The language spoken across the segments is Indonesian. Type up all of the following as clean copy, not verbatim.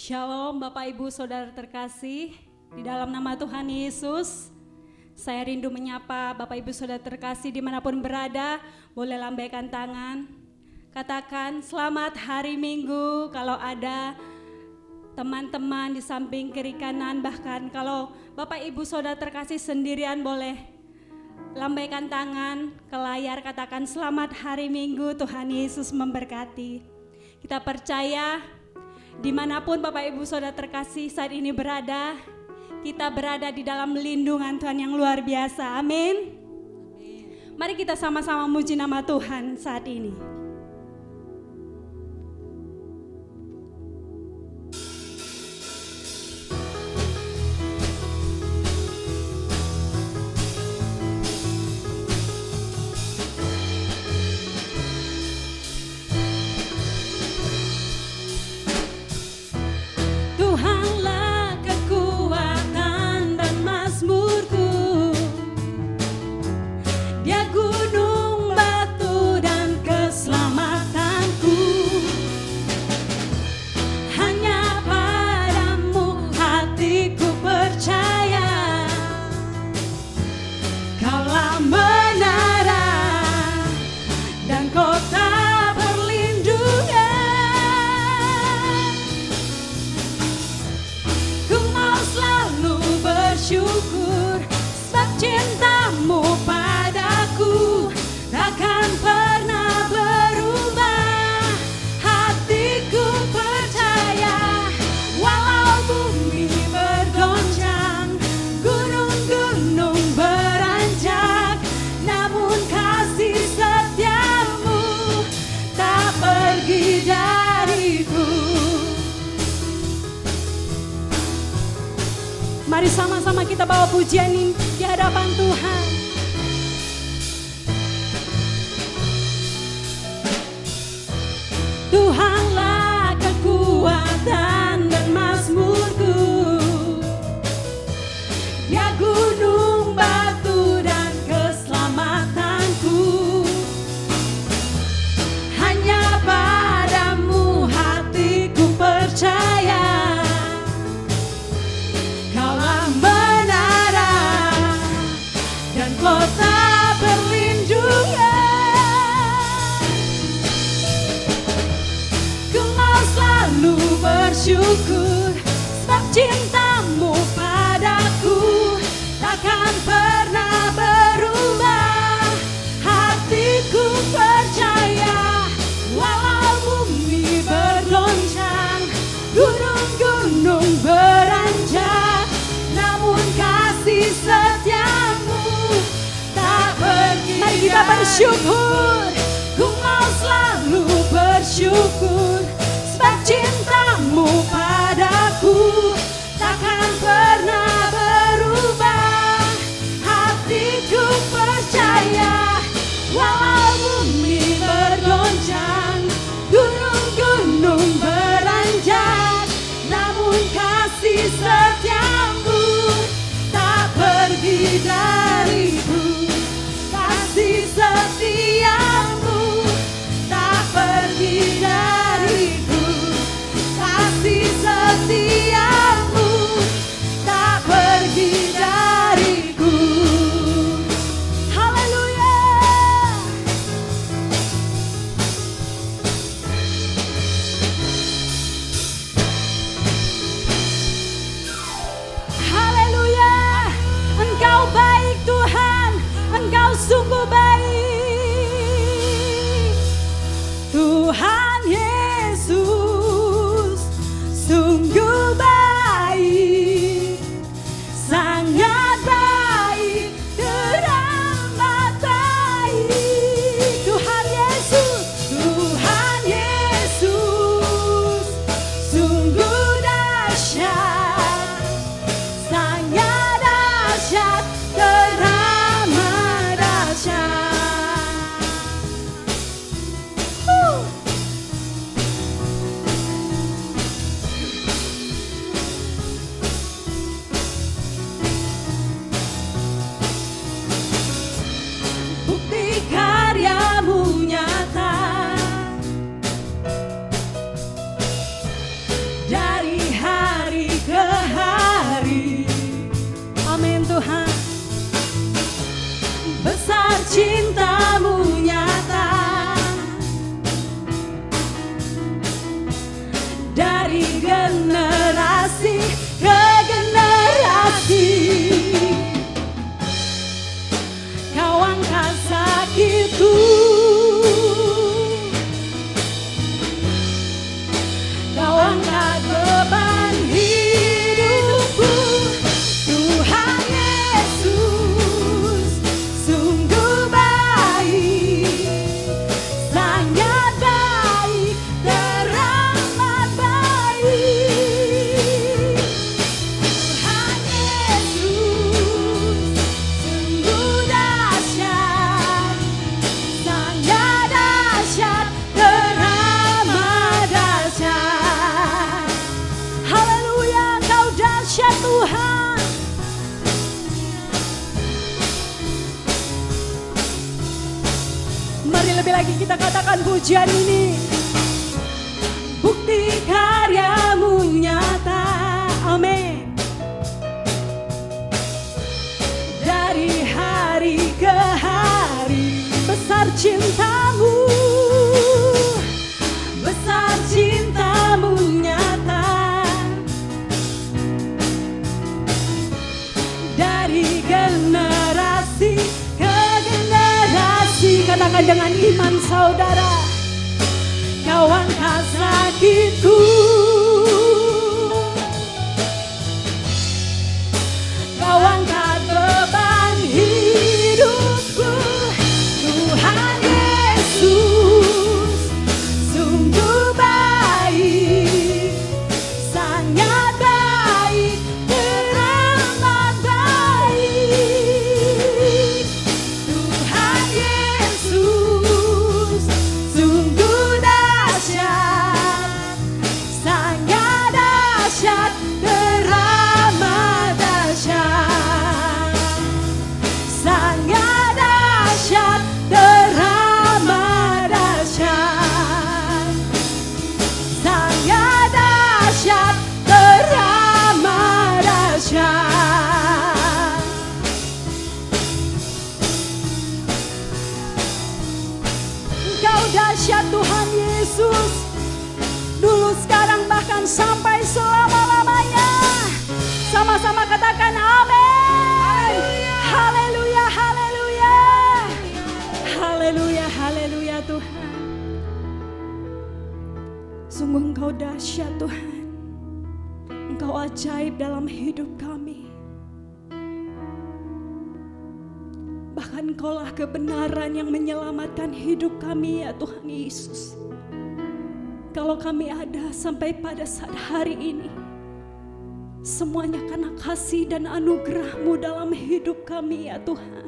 Shalom Bapak Ibu Saudara terkasih, di dalam nama Tuhan Yesus saya rindu menyapa Bapak Ibu Saudara terkasih dimanapun berada. Boleh lambaikan tangan, katakan selamat hari Minggu. Kalau ada teman-teman di samping kiri kanan, bahkan kalau Bapak Ibu Saudara terkasih sendirian, boleh lambaikan tangan ke layar, katakan selamat hari Minggu, Tuhan Yesus memberkati. Kita percaya dimanapun Bapak Ibu Saudara terkasih saat ini berada, kita berada di dalam lindungan Tuhan yang luar biasa. Amin. Mari kita sama-sama muji nama Tuhan saat ini. Syukur sebab cintamu padaku takkan pernah berubah. Hatiku percaya walau bumi bergoncang, gunung-gunung beranjak, namun kasih setiamu tak pergi dariku. Mari sama-sama kita bawa pujian ini di hadapan Tuhan. Tuhanlah kekuatan dan mazmurku, ya gunung batu dan keselamatanku. Hanya padamu hatiku percaya, kota perlindungan. Ku mau selalu bersyukur sebab cintamu padaku takkan pernah berubah. Hatiku percaya walau bumi bergoncang, gunung-gunung beranjak, namun kasih setiamu tak pergi. Mari kita bersyukur. Ku mau selalu bersyukur sebab cintamu padaku takkan pernah berubah. Hatiku percaya walau bumi bergoncang, gunung-gunung beranjak, namun kasih setiamu tak pergi dariku. Kasih setiamu tak pergi dariku. lagi kita katakan pujian ini. Bukti karyamu nyata, amin. Dari hari ke hari besar cintamu, besar cintamu nyata. Dari generasi ke generasi, katakan dengan iman saudara, kau angkat sakitku, kau angkat beban hidupku. Tuhan Yesus sungguh baik, sangat baik, teramat baik. Tuhan Yesus sungguh dahsyat, sangat dahsyat, teramat dahsyat, sangat dahsyat, teramat dahsyat, sangat dahsyat, teramat dahsyat. Engkau dahsyat Tuhan Yesus, dulu, sekarang, bahkan sampai selama-lamanya. Sama-sama katakan amin. Haleluya, haleluya, haleluya, haleluya Tuhan. Sungguh Engkau dahsyat Tuhan, Engkau ajaib dalam hidup kami. Bahkan Engkaulah kebenaran yang menyelamatkan hidup kami ya Tuhan Yesus. Kalau kami ada sampai pada saat hari ini, semuanya karena kasih dan anugerah-Mu dalam hidup kami ya Tuhan.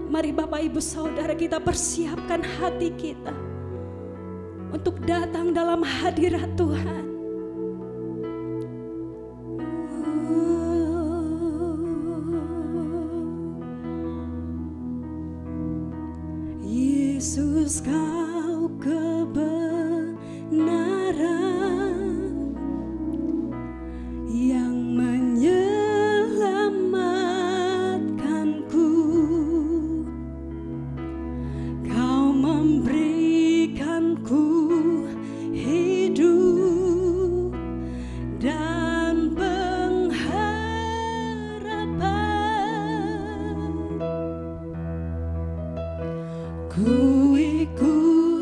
Mari Bapak Ibu Saudara, kita persiapkan hati kita untuk datang dalam hadirat Tuhan. Yesus, Kau kebenaran yang menyelamatkanku. Kau memberikanku hidup dan pengharapan. Ku ikut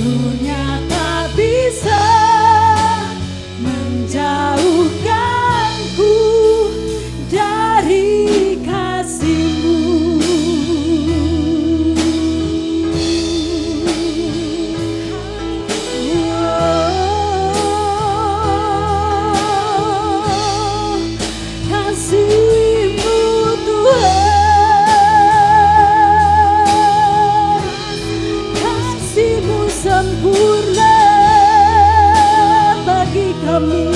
dunia tak bisa menjauhkanku dari kasih-Mu. Kasih-Mu Tuhan, kasih-Mu sempurna bagi kami.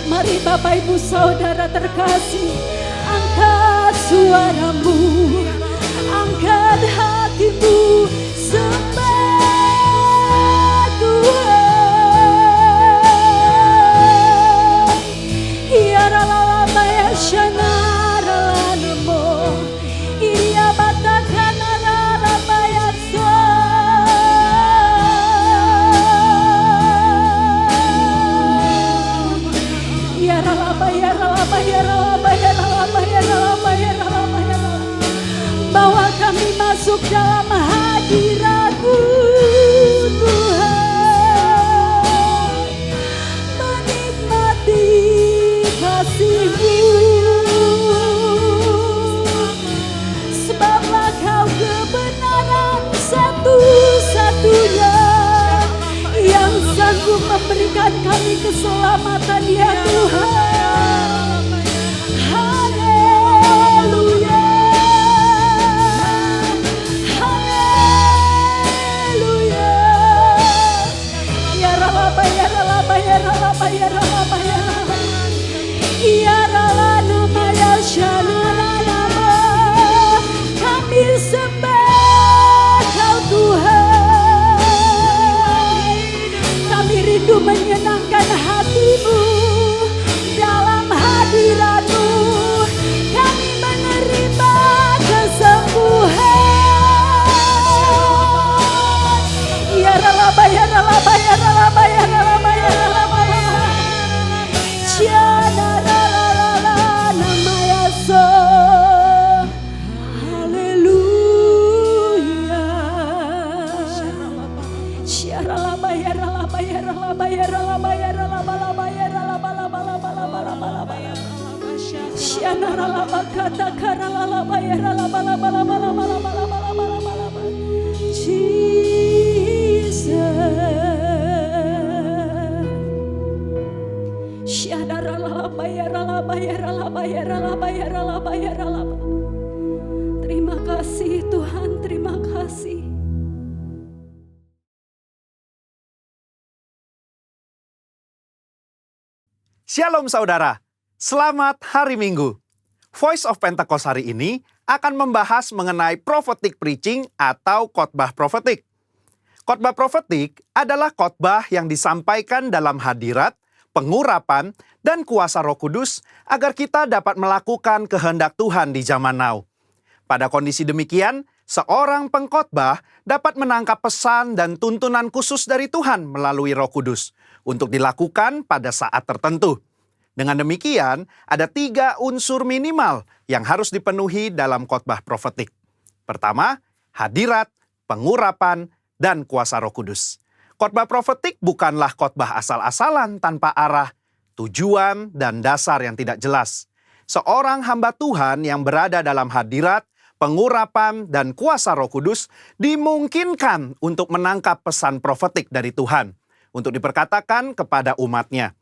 Mari Bapak Ibu Saudara terkasih, angkat suaramu, angkat hatimu, sembah Tuhan. Ya ralala ya shanara namo, iya batakana ralala ya ya ralaba ya ralaba ya ralaba ya ralaba ya ralaba ya ralaba ya ralaba. Bawa kami masuk dalam hadirat-Mu Tuhan, menikmati kasih-Mu, sebablah Kau kebenaran satu-satunya yang sanggup memberikan kami keselamatan, ya Tuhan. Haleluya, haleluya. Ya ralaba ya ralaba ya ralaba ya ralaba ya ralaba. Ya ralana ya shanana nama. Kami sembah Kau Tuhan. Kami rindu menyenangkan hati-Mu dalam hadirat-Mu. Kami menerima kesembuhan. Ya ralaba ya ralaba ya ralaba ya ralaba ya ralaba. Syana ralala nama Yeso. Haleluya. Syaralaba ya ralaba ya ralaba ya ralaba ya ralaba laba ya ralaba laba laba laba laba laba. Syana ralaba kata karalaba ya ralaba laba laba laba laba laba laba laba laba. Jesus. Syana ralaba ya ralaba ya ralaba ya ralaba ya ralaba ya ralaba. Terima kasih Tuhan, terima kasih. Shalom saudara, selamat hari Minggu. Voice of Pentecost hari ini akan membahas mengenai prophetic preaching atau khotbah profetik. Khotbah profetik adalah khotbah yang disampaikan dalam hadirat, pengurapan, dan kuasa Roh Kudus agar kita dapat melakukan kehendak Tuhan di zaman now. Pada kondisi demikian, seorang pengkhotbah dapat menangkap pesan dan tuntunan khusus dari Tuhan melalui Roh Kudus untuk dilakukan pada saat tertentu. Dengan demikian, ada 3 unsur minimal yang harus dipenuhi dalam khotbah profetik. Pertama, hadirat, pengurapan, dan kuasa Roh Kudus. Khotbah profetik bukanlah khotbah asal-asalan tanpa arah, tujuan, dan dasar yang tidak jelas. Seorang hamba Tuhan yang berada dalam hadirat, pengurapan, dan kuasa Roh Kudus dimungkinkan untuk menangkap pesan profetik dari Tuhan untuk diperkatakan kepada umatnya.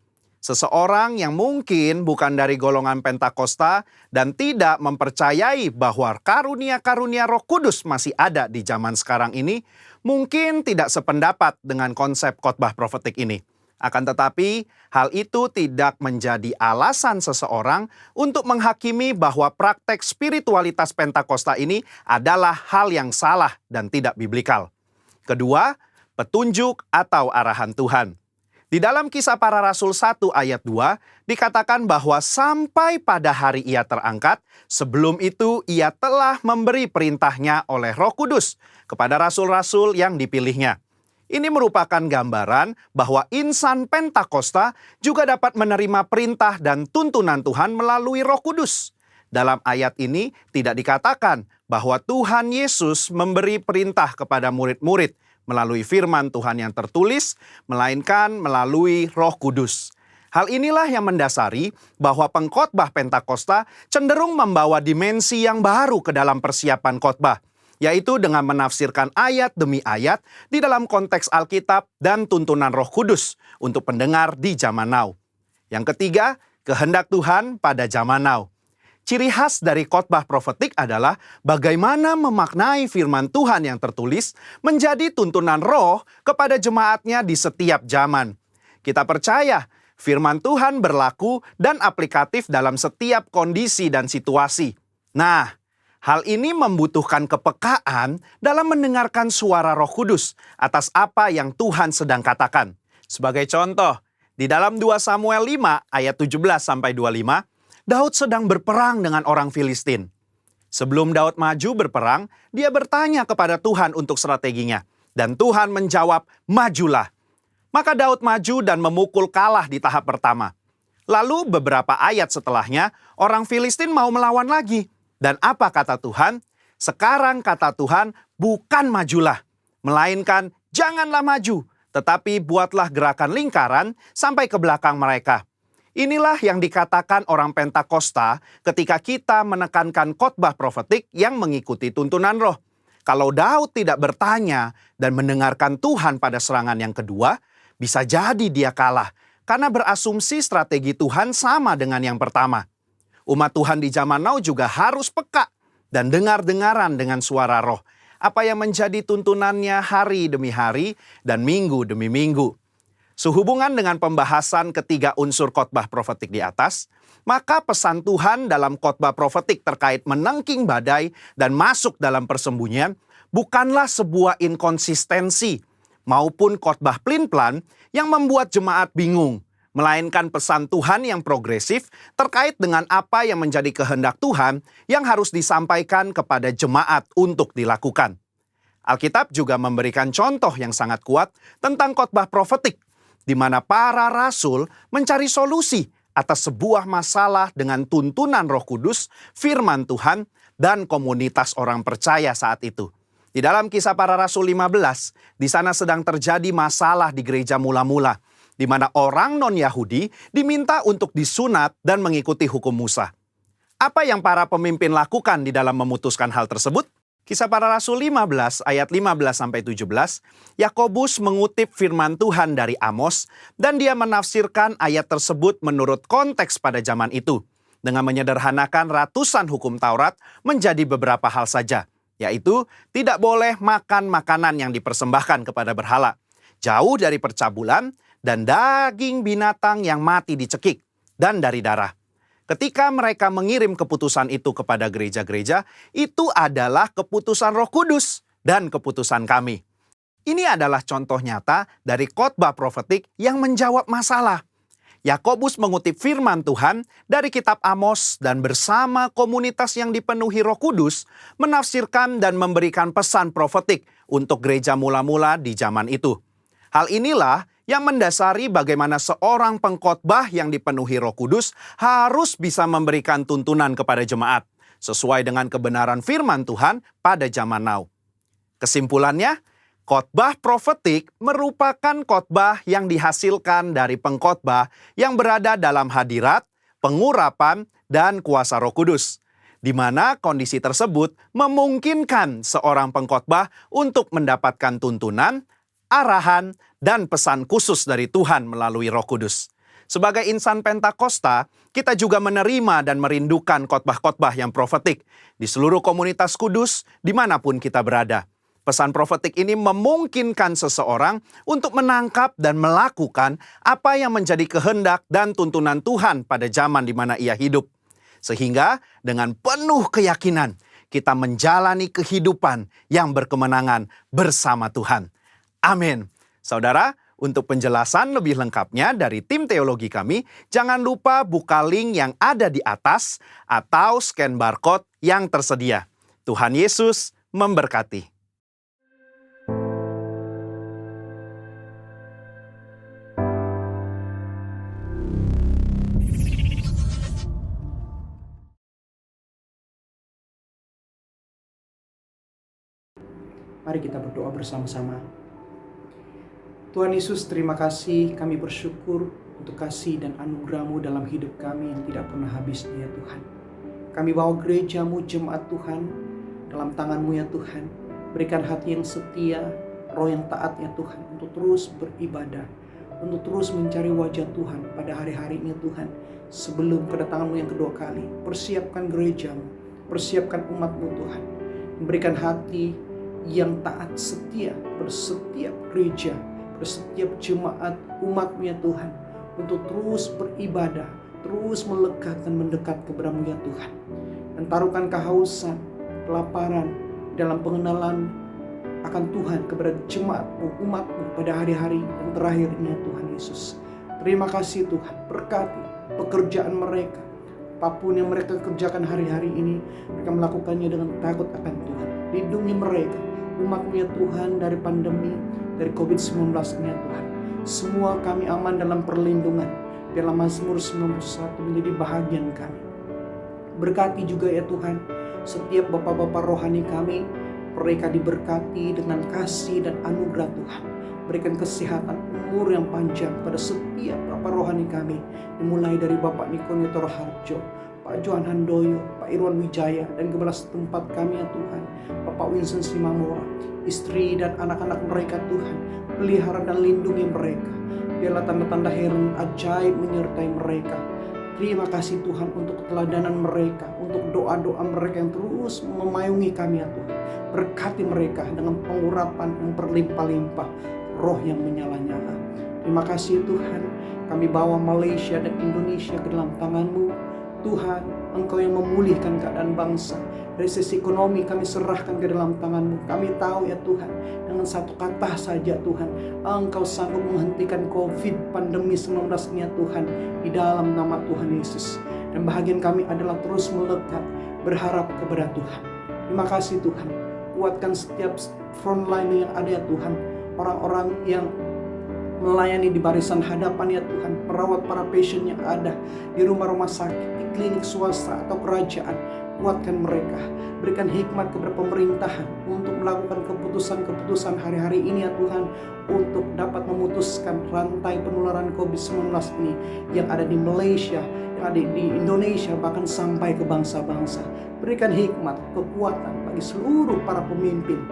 Seseorang yang mungkin bukan dari golongan Pentakosta dan tidak mempercayai bahwa karunia-karunia Roh Kudus masih ada di zaman sekarang ini, mungkin tidak sependapat dengan konsep khotbah profetik ini. Akan tetapi, hal itu tidak menjadi alasan seseorang untuk menghakimi bahwa praktek spiritualitas Pentakosta ini adalah hal yang salah dan tidak biblikal. Kedua, petunjuk atau arahan Tuhan. Di dalam Kisah Para Rasul 1 ayat 2, dikatakan bahwa sampai pada hari ia terangkat, sebelum itu ia telah memberi perintahnya oleh Roh Kudus kepada rasul-rasul yang dipilihnya. Ini merupakan gambaran bahwa insan Pentakosta juga dapat menerima perintah dan tuntunan Tuhan melalui Roh Kudus. Dalam ayat ini tidak dikatakan bahwa Tuhan Yesus memberi perintah kepada murid-murid melalui firman Tuhan yang tertulis, melainkan melalui Roh Kudus. Hal inilah yang mendasari bahwa pengkhotbah Pentakosta cenderung membawa dimensi yang baru ke dalam persiapan khotbah, yaitu dengan menafsirkan ayat demi ayat di dalam konteks Alkitab dan tuntunan Roh Kudus untuk pendengar di zaman now. Yang ketiga, kehendak Tuhan pada zaman now. Ciri khas dari khotbah profetik adalah bagaimana memaknai firman Tuhan yang tertulis menjadi tuntunan roh kepada jemaatnya di setiap zaman. Kita percaya firman Tuhan berlaku dan aplikatif dalam setiap kondisi dan situasi. Nah, hal ini membutuhkan kepekaan dalam mendengarkan suara Roh Kudus atas apa yang Tuhan sedang katakan. Sebagai contoh, di dalam 2 Samuel 5 ayat 17-25, Daud sedang berperang dengan orang Filistin. Sebelum Daud maju berperang, dia bertanya kepada Tuhan untuk strateginya. Dan Tuhan menjawab, majulah. Maka Daud maju dan memukul kalah di tahap pertama. Lalu beberapa ayat setelahnya, orang Filistin mau melawan lagi. Dan apa kata Tuhan? Sekarang kata Tuhan, bukan majulah, melainkan janganlah maju, tetapi buatlah gerakan lingkaran sampai ke belakang mereka. Inilah yang dikatakan orang Pentakosta ketika kita menekankan khotbah profetik yang mengikuti tuntunan roh. Kalau Daud tidak bertanya dan mendengarkan Tuhan pada serangan yang kedua, bisa jadi dia kalah karena berasumsi strategi Tuhan sama dengan yang pertama. Umat Tuhan di zaman now juga harus peka dan dengar-dengaran dengan suara roh. Apa yang menjadi tuntunannya hari demi hari dan minggu demi minggu. Sehubungan dengan pembahasan ketiga unsur khotbah profetik di atas, maka pesan Tuhan dalam khotbah profetik terkait menengking badai dan masuk dalam persembunyian bukanlah sebuah inkonsistensi maupun khotbah plin-plan yang membuat jemaat bingung, melainkan pesan Tuhan yang progresif terkait dengan apa yang menjadi kehendak Tuhan yang harus disampaikan kepada jemaat untuk dilakukan. Alkitab juga memberikan contoh yang sangat kuat tentang khotbah profetik, di mana para rasul mencari solusi atas sebuah masalah dengan tuntunan Roh Kudus, firman Tuhan, dan komunitas orang percaya saat itu. Di dalam Kisah Para Rasul 15, di sana sedang terjadi masalah di gereja mula-mula, di mana orang non-Yahudi diminta untuk disunat dan mengikuti hukum Musa. Apa yang para pemimpin lakukan di dalam memutuskan hal tersebut? Kisah Para Rasul 15 ayat 15-17, Yakobus mengutip firman Tuhan dari Amos dan dia menafsirkan ayat tersebut menurut konteks pada zaman itu dengan menyederhanakan ratusan hukum Taurat menjadi beberapa hal saja, yaitu tidak boleh makan makanan yang dipersembahkan kepada berhala, jauh dari percabulan dan daging binatang yang mati dicekik, dan dari darah. Ketika mereka mengirim keputusan itu kepada gereja-gereja, itu adalah keputusan Roh Kudus dan keputusan kami. Ini adalah contoh nyata dari khotbah profetik yang menjawab masalah. Yakobus mengutip firman Tuhan dari kitab Amos dan bersama komunitas yang dipenuhi Roh Kudus menafsirkan dan memberikan pesan profetik untuk gereja mula-mula di zaman itu. Hal inilah yang mendasari bagaimana seorang pengkhotbah yang dipenuhi Roh Kudus harus bisa memberikan tuntunan kepada jemaat sesuai dengan kebenaran firman Tuhan pada zaman now. Kesimpulannya, khotbah profetik merupakan khotbah yang dihasilkan dari pengkhotbah yang berada dalam hadirat, pengurapan, dan kuasa Roh Kudus, di mana kondisi tersebut memungkinkan seorang pengkhotbah untuk mendapatkan tuntunan, arahan, dan pesan khusus dari Tuhan melalui Roh Kudus. Sebagai insan Pentakosta, kita juga menerima dan merindukan khotbah-khotbah yang profetik di seluruh komunitas kudus dimanapun kita berada. Pesan profetik ini memungkinkan seseorang untuk menangkap dan melakukan apa yang menjadi kehendak dan tuntunan Tuhan pada zaman di mana ia hidup. Sehingga dengan penuh keyakinan kita menjalani kehidupan yang berkemenangan bersama Tuhan. Amin. Saudara, untuk penjelasan lebih lengkapnya dari tim teologi kami, jangan lupa buka link yang ada di atas atau scan barcode yang tersedia. Tuhan Yesus memberkati. Mari kita berdoa bersama-sama. Tuhan Yesus, terima kasih, kami bersyukur untuk kasih dan anugerah-Mu dalam hidup kami yang tidak pernah habisnya ya Tuhan. Kami bawa gereja-Mu, jemaat Tuhan, dalam tangan-Mu ya Tuhan. Berikan hati yang setia, roh yang taat ya Tuhan, untuk terus beribadah, untuk terus mencari wajah Tuhan pada hari-harinya Tuhan, sebelum kedatangan-Mu yang kedua kali. Persiapkan gereja-Mu, persiapkan umat-Mu Tuhan. Memberikan hati yang taat setia pada setiap gereja, pada setiap jemaat umat-Mu ya Tuhan, untuk terus beribadah, terus melekat dan mendekat kepada-Mu ya Tuhan. Dan taruhkan kehausan, kelaparan dalam pengenalan akan Tuhan kepada jemaat-Mu, umat-Mu pada hari-hari yang terakhir ini ya Tuhan Yesus. Terima kasih Tuhan, berkati pekerjaan mereka. Apapun yang mereka kerjakan hari-hari ini, mereka melakukannya dengan takut akan Tuhan. Lindungi mereka, umat-Mu ya Tuhan, dari pandemi, dari COVID-19 ini ya Tuhan. Semua kami aman dalam perlindungan. Biarlah Mazmur 91 menjadi bahagian kami. Berkati juga ya Tuhan setiap bapak-bapak rohani kami. Mereka diberkati dengan kasih dan anugerah Tuhan. Berikan kesehatan, umur yang panjang pada setiap bapak rohani kami. Dimulai dari Bapak Nikonio Toroharjo, Pak Johan Handoyo, Pak Irwan Wijaya, dan gembala setempat kami ya Tuhan, Bapak Winston Simamora, istri dan anak-anak mereka Tuhan. Pelihara dan lindungi mereka. Biarlah tanda-tanda heran ajaib menyertai mereka. Terima kasih Tuhan untuk keteladanan mereka, untuk doa-doa mereka yang terus memayungi kami ya Tuhan. Berkati mereka dengan pengurapan yang berlimpah-limpah, roh yang menyala-nyala. Terima kasih Tuhan, kami bawa Malaysia dan Indonesia ke dalam tangan-Mu. Tuhan, Engkau yang memulihkan keadaan bangsa. Dari sisi ekonomi kami serahkan ke dalam tangan-Mu. Kami tahu ya Tuhan, dengan satu kata saja Tuhan, Engkau sanggup menghentikan COVID pandemi 19 ini ya Tuhan, di dalam nama Tuhan Yesus. Dan bahagian kami adalah terus melekat, berharap kepada Tuhan. Terima kasih Tuhan, kuatkan setiap frontline yang ada ya Tuhan, orang-orang yang melayani di barisan hadapan ya Tuhan, perawat para pasien yang ada di rumah-rumah sakit, di klinik swasta atau kerajaan. Kuatkan mereka, berikan hikmat kepada pemerintahan untuk melakukan keputusan-keputusan hari-hari ini ya Tuhan, untuk dapat memutuskan rantai penularan COVID-19 ini yang ada di Malaysia, yang ada di Indonesia, bahkan sampai ke bangsa-bangsa. Berikan hikmat, kekuatan bagi seluruh para pemimpin,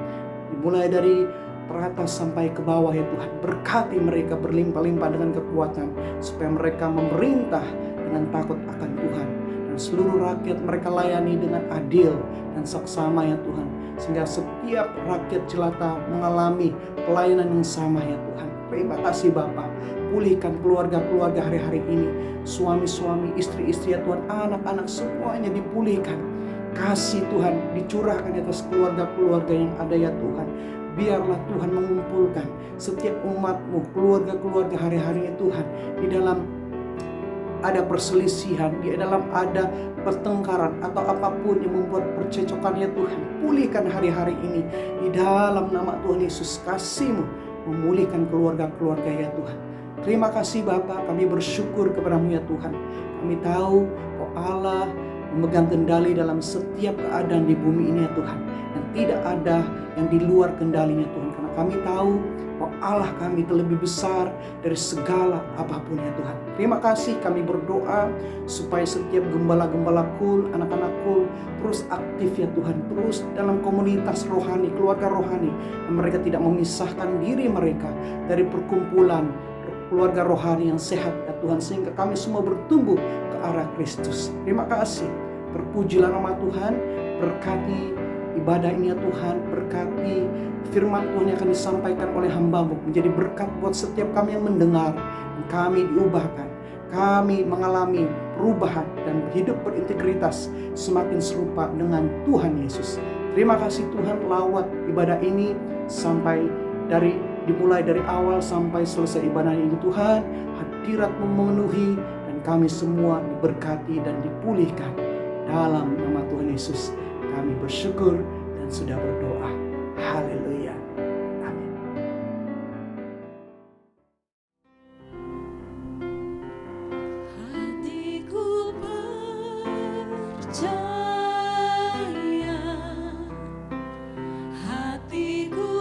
dimulai dari teratas sampai ke bawah ya Tuhan. Berkati mereka berlimpah-limpah dengan kekuatan, supaya mereka memerintah dengan takut akan Tuhan, dan seluruh rakyat mereka layani dengan adil dan saksama ya Tuhan, sehingga setiap rakyat jelata mengalami pelayanan yang sama ya Tuhan. Terima kasih Bapa, pulihkan keluarga-keluarga hari-hari ini, suami-suami, istri-istri ya Tuhan, anak-anak semuanya dipulihkan. Kasih Tuhan dicurahkan di atas keluarga-keluarga yang ada ya Tuhan. Biarlah Tuhan mengumpulkan setiap umat-Mu, keluarga-keluarga hari-harinya Tuhan, di dalam ada perselisihan, di dalam ada pertengkaran atau apapun yang membuat percecokan ya Tuhan. Pulihkan hari-hari ini di dalam nama Tuhan Yesus. Kasih-Mu memulihkan keluarga-keluarga ya Tuhan. Terima kasih Bapa, kami bersyukur kepada-Mu ya Tuhan. Kami tahu bahwa Allah memegang kendali dalam setiap keadaan di bumi ini ya Tuhan, dan tidak ada yang di luar kendalinya Tuhan, karena kami tahu bahwa Allah kami terlebih besar dari segala apapun ya Tuhan. Terima kasih, kami berdoa supaya setiap gembala-gembala kul, anak-anak kul terus aktif ya Tuhan, terus dalam komunitas rohani, keluarga rohani, dan mereka tidak memisahkan diri mereka dari perkumpulan keluarga rohani yang sehat ya Tuhan, sehingga kami semua bertumbuh ke arah Kristus. Terima kasih, terpujilah nama Tuhan. Berkati ibadah ini ya Tuhan, berkati firman Tuhan yang akan disampaikan oleh hamba-Mu, menjadi berkat buat setiap kami yang mendengar. Dan kami diubahkan, kami mengalami perubahan dan hidup berintegritas semakin serupa dengan Tuhan Yesus. Terima kasih Tuhan, lawat ibadah ini sampai dimulai dari awal sampai selesai ibadah ini Tuhan. Hadirat-Mu memenuhi dan kami semua diberkati dan dipulihkan. Dalam nama Tuhan Yesus kami bersyukur dan sudah berdoa. Haleluya. Amin. Hatiku percaya, hatiku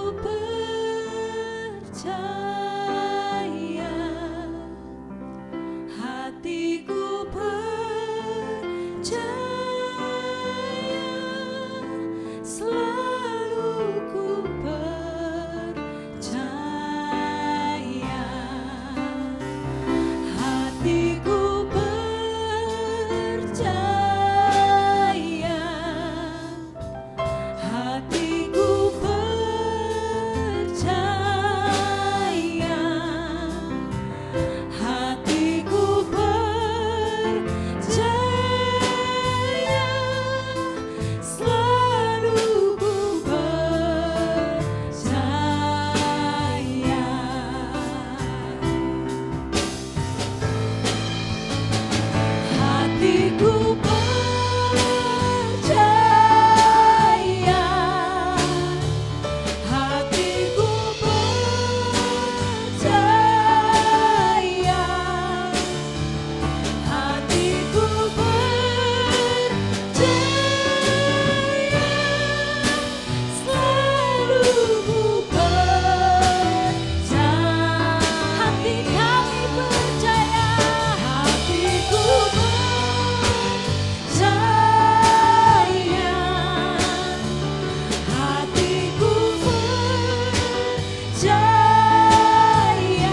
percaya,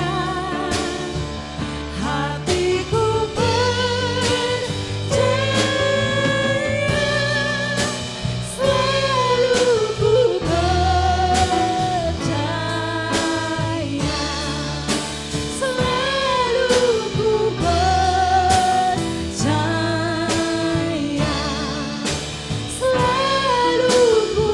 hatiku percaya, selalu ku percaya, selalu ku percaya, selalu ku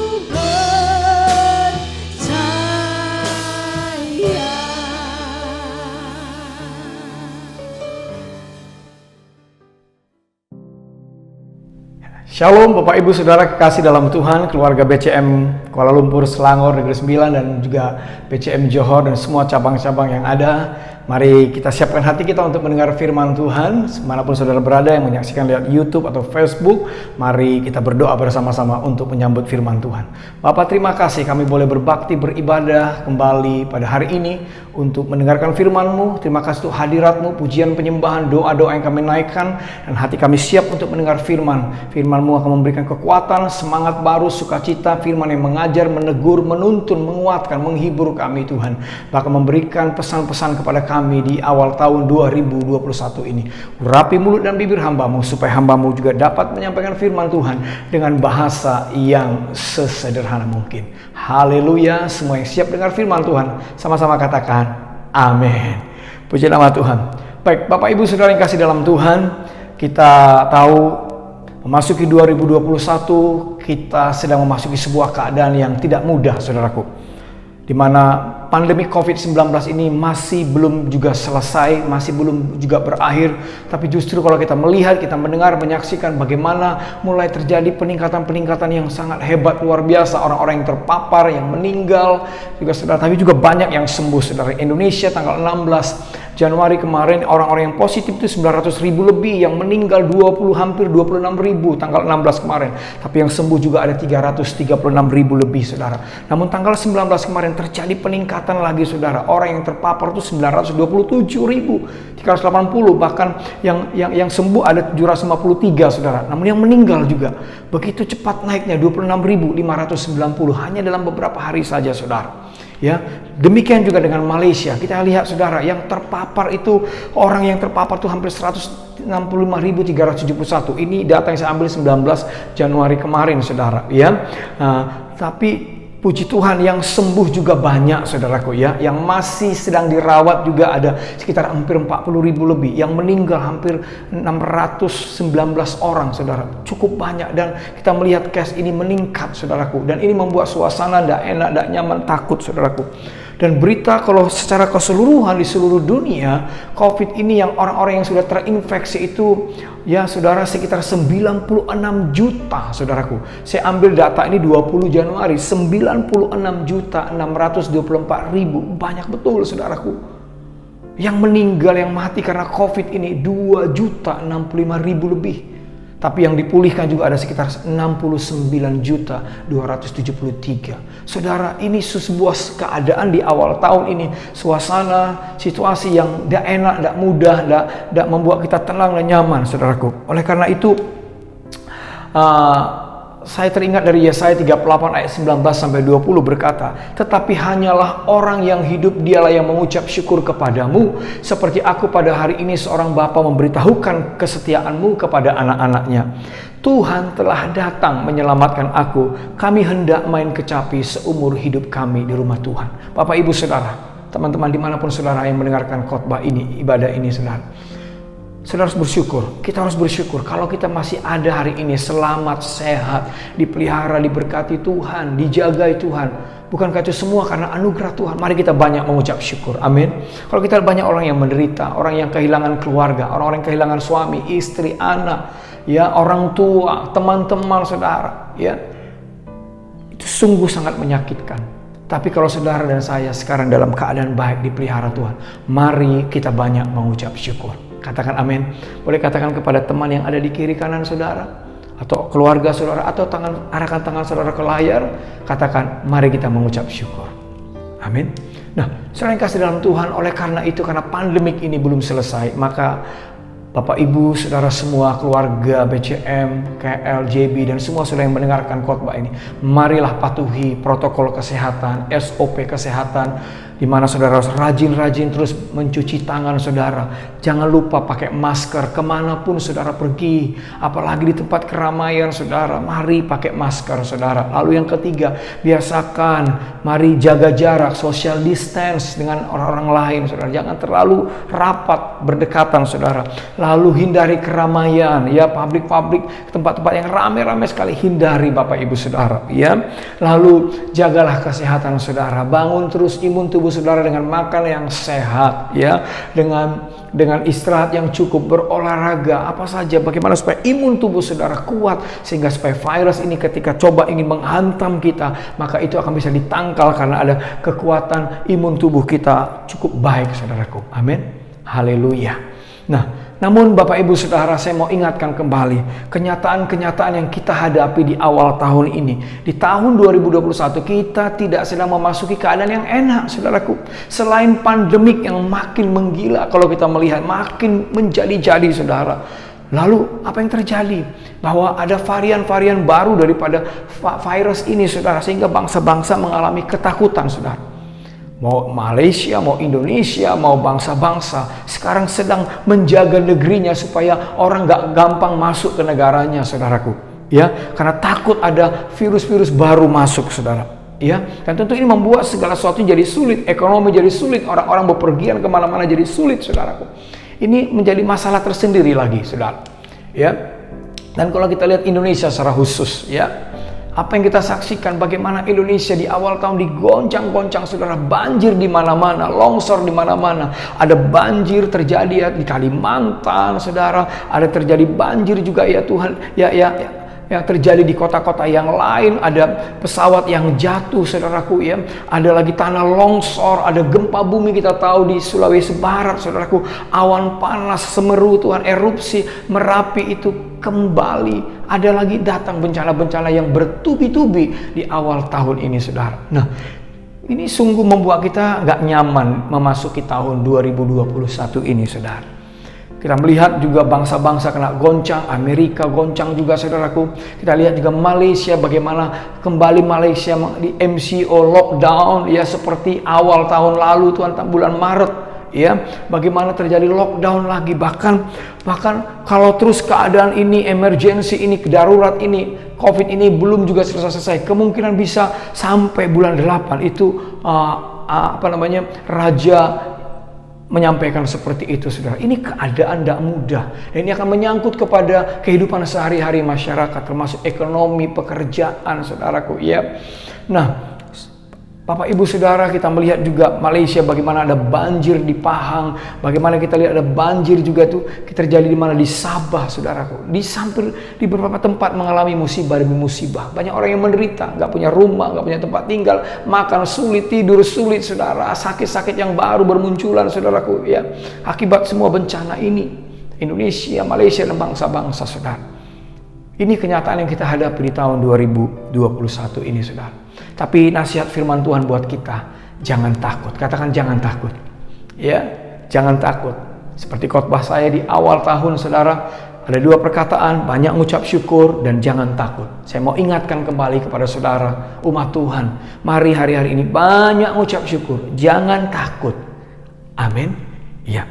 Shalom Bapak Ibu Saudara kekasih dalam Tuhan, keluarga BCM Kuala Lumpur, Selangor, Negeri Sembilan, dan juga BCM Johor dan semua cabang-cabang yang ada. Mari kita siapkan hati kita untuk mendengar firman Tuhan. Manapun saudara berada yang menyaksikan lewat YouTube atau Facebook, mari kita berdoa bersama-sama untuk menyambut firman Tuhan. Bapak, terima kasih kami boleh berbakti, beribadah kembali pada hari ini untuk mendengarkan firman-Mu. Terima kasih untuk hadirat-Mu, pujian, penyembahan, doa-doa yang kami naikkan, dan hati kami siap untuk mendengar firman. Firman-Mu akan memberikan kekuatan, semangat baru, sukacita, firman yang mengajar, menegur, menuntun, menguatkan, menghibur kami Tuhan. Bahkan memberikan pesan-pesan kepada kami di awal tahun 2021 ini. Urapi mulut dan bibir hamba-Mu supaya hamba-Mu juga dapat menyampaikan firman Tuhan dengan bahasa yang sesederhana mungkin. Haleluya. Semua yang siap dengar firman Tuhan sama-sama katakan amin. Puji nama Tuhan. Baik, Bapak Ibu Saudara yang kasih dalam Tuhan, kita tahu memasuki 2021, kita sedang memasuki sebuah keadaan yang tidak mudah, saudaraku, di mana pandemi COVID-19 ini masih belum juga selesai, masih belum juga berakhir. Tapi justru kalau kita melihat, kita mendengar, menyaksikan bagaimana mulai terjadi peningkatan-peningkatan yang sangat hebat, luar biasa. Orang-orang yang terpapar, yang meninggal juga saudara, tapi juga banyak yang sembuh saudara. Indonesia tanggal 16 Januari kemarin orang-orang yang positif itu 900.000 lebih, yang meninggal hampir 26.000 tanggal 16 kemarin. Tapi yang sembuh juga ada 336.000 lebih saudara. Namun tanggal 19 kemarin terjadi peningkatan lagi saudara. Orang yang terpapar itu 927.380, bahkan yang sembuh ada 753 saudara. Namun yang meninggal juga begitu cepat naiknya, 26.590 hanya dalam beberapa hari saja saudara. Ya, demikian juga dengan Malaysia. Kita lihat saudara, yang terpapar itu, orang yang terpapar itu hampir 165.371. Ini data yang saya ambil 19 Januari kemarin saudara, ya. Tapi puji Tuhan yang sembuh juga banyak saudaraku, ya. Yang masih sedang dirawat juga ada sekitar hampir 40.000 lebih. Yang meninggal hampir 619 orang saudara. Cukup banyak, dan kita melihat case ini meningkat saudaraku. Dan ini membuat suasana tidak enak, tidak nyaman, takut saudaraku. Dan berita kalau secara keseluruhan di seluruh dunia, COVID ini yang orang-orang yang sudah terinfeksi itu, ya saudara, sekitar 96 juta saudaraku. Saya ambil data ini 20 Januari, 96.624.000. Banyak betul saudaraku. Yang meninggal, yang mati karena COVID ini 2.065.000 lebih. Tapi yang dipulihkan juga ada sekitar 69.273. Saudara, ini sebuah keadaan di awal tahun ini, suasana, situasi yang tidak enak, tidak mudah, tidak membuat kita tenang dan nyaman, saudaraku. Oleh karena itu, saya teringat dari Yesaya 38 ayat 19-20 berkata, "Tetapi hanyalah orang yang hidup, dialah yang mengucap syukur kepadamu, seperti aku pada hari ini seorang bapa memberitahukan kesetiaanmu kepada anak-anaknya. Tuhan telah datang menyelamatkan aku, kami hendak main kecapi seumur hidup kami di rumah Tuhan." Bapak, Ibu, Saudara, teman-teman dimanapun saudara yang mendengarkan khotbah ini, ibadah ini saudara, saudara harus bersyukur. Kita harus bersyukur kalau kita masih ada hari ini, selamat, sehat, dipelihara, diberkati Tuhan, dijagai Tuhan. Bukankah itu semua karena anugerah Tuhan? Mari kita banyak mengucap syukur. Amin. Kalau kita banyak orang yang menderita, orang yang kehilangan keluarga, orang-orang yang kehilangan suami, istri, anak, ya, orang tua, teman-teman saudara, ya, itu sungguh sangat menyakitkan. Tapi kalau saudara dan saya sekarang dalam keadaan baik, dipelihara Tuhan, mari kita banyak mengucap syukur. Katakan amin. Boleh katakan kepada teman yang ada di kiri kanan saudara, atau keluarga saudara, atau arahkan tangan saudara ke layar. Katakan, mari kita mengucap syukur. Amin. Nah, saudara yang kasih dalam Tuhan, oleh karena itu, karena pandemik ini belum selesai, maka Bapak Ibu, Saudara semua, keluarga BCM, KL, JB, dan semua saudara yang mendengarkan khotbah ini, marilah patuhi protokol kesehatan, SOP kesehatan, di mana saudara harus rajin-rajin terus mencuci tangan saudara. Jangan lupa pakai masker kemanapun saudara pergi, apalagi di tempat keramaian saudara. Mari pakai masker saudara. Lalu yang ketiga, biasakan mari jaga jarak, social distance dengan orang-orang lain saudara. Jangan terlalu rapat berdekatan saudara. Lalu hindari keramaian, ya, publik-publik, tempat-tempat yang ramai-ramai sekali, hindari Bapak Ibu Saudara, ya. Lalu jagalah kesehatan saudara, bangun terus imun tubuh saudara dengan makan yang sehat, ya, dengan istirahat yang cukup, berolahraga, apa saja, bagaimana supaya imun tubuh saudara kuat, sehingga supaya virus ini ketika coba ingin menghantam kita, maka itu akan bisa ditangkal karena ada kekuatan imun tubuh kita cukup baik saudaraku. Amin. Haleluya. Nah, namun Bapak Ibu Saudara, saya mau ingatkan kembali kenyataan-kenyataan yang kita hadapi di awal tahun ini. Di tahun 2021 kita tidak sedang memasuki keadaan yang enak saudaraku. Selain pandemik yang makin menggila, kalau kita melihat makin menjadi-jadi saudara. Lalu apa yang terjadi? Bahwa ada varian-varian baru daripada virus ini saudara, sehingga bangsa-bangsa mengalami ketakutan saudara. Mau Malaysia, mau Indonesia, mau bangsa-bangsa sekarang sedang menjaga negerinya supaya orang gak gampang masuk ke negaranya saudaraku, ya, karena takut ada virus-virus baru masuk saudara, ya. Dan tentu ini membuat segala sesuatu jadi sulit, ekonomi jadi sulit, orang-orang bepergian kemana-mana jadi sulit saudaraku. Ini menjadi masalah tersendiri lagi saudara, ya. Dan kalau kita lihat Indonesia secara khusus, ya, apa yang kita saksikan, bagaimana Indonesia di awal tahun digoncang-goncang saudara, banjir di mana-mana, longsor di mana-mana. Ada banjir terjadi ya di Kalimantan saudara, ada terjadi banjir juga ya Tuhan, yang terjadi di kota-kota yang lain, ada pesawat yang jatuh saudaraku, ya, ada lagi tanah longsor, ada gempa bumi kita tahu di Sulawesi Barat saudaraku, awan panas, Semeru Tuhan, erupsi Merapi itu kembali, ada lagi datang bencana-bencana yang bertubi-tubi di awal tahun ini saudara. Nah, ini sungguh membuat kita nggak nyaman memasuki tahun 2021 ini saudara. Kita melihat juga bangsa-bangsa kena goncang, Amerika goncang juga saudaraku. Kita lihat juga Malaysia, bagaimana kembali Malaysia di MCO lockdown, ya, seperti awal tahun lalu Tuhan, bulan Maret, ya, bagaimana terjadi lockdown lagi, bahkan kalau terus keadaan ini, emergency ini, darurat ini, COVID ini belum juga selesai, kemungkinan bisa sampai bulan 8 itu Raja menyampaikan seperti itu saudara. Ini keadaan tidak mudah, dan ini akan menyangkut kepada kehidupan sehari-hari masyarakat, termasuk ekonomi, pekerjaan saudaraku, ya. Nah, Bapak Ibu Saudara, kita melihat juga Malaysia bagaimana ada banjir di Pahang, bagaimana kita lihat ada banjir juga tuh terjadi di mana, di Sabah saudaraku, di beberapa tempat mengalami musibah demi musibah. Banyak orang yang menderita, nggak punya rumah, nggak punya tempat tinggal, makan sulit, tidur sulit saudara, sakit-sakit yang baru bermunculan saudaraku, ya, akibat semua bencana ini. Indonesia, Malaysia, dan bangsa-bangsa saudara. Ini kenyataan yang kita hadapi di tahun 2021 ini saudara. Tapi nasihat firman Tuhan buat kita, jangan takut. Katakan jangan takut. Ya, jangan takut. Seperti khotbah saya di awal tahun saudara, ada 2 perkataan, banyak mengucap syukur dan jangan takut. Saya mau ingatkan kembali kepada saudara, umat Tuhan, mari hari-hari ini banyak mengucap syukur, jangan takut. Amin. Ya.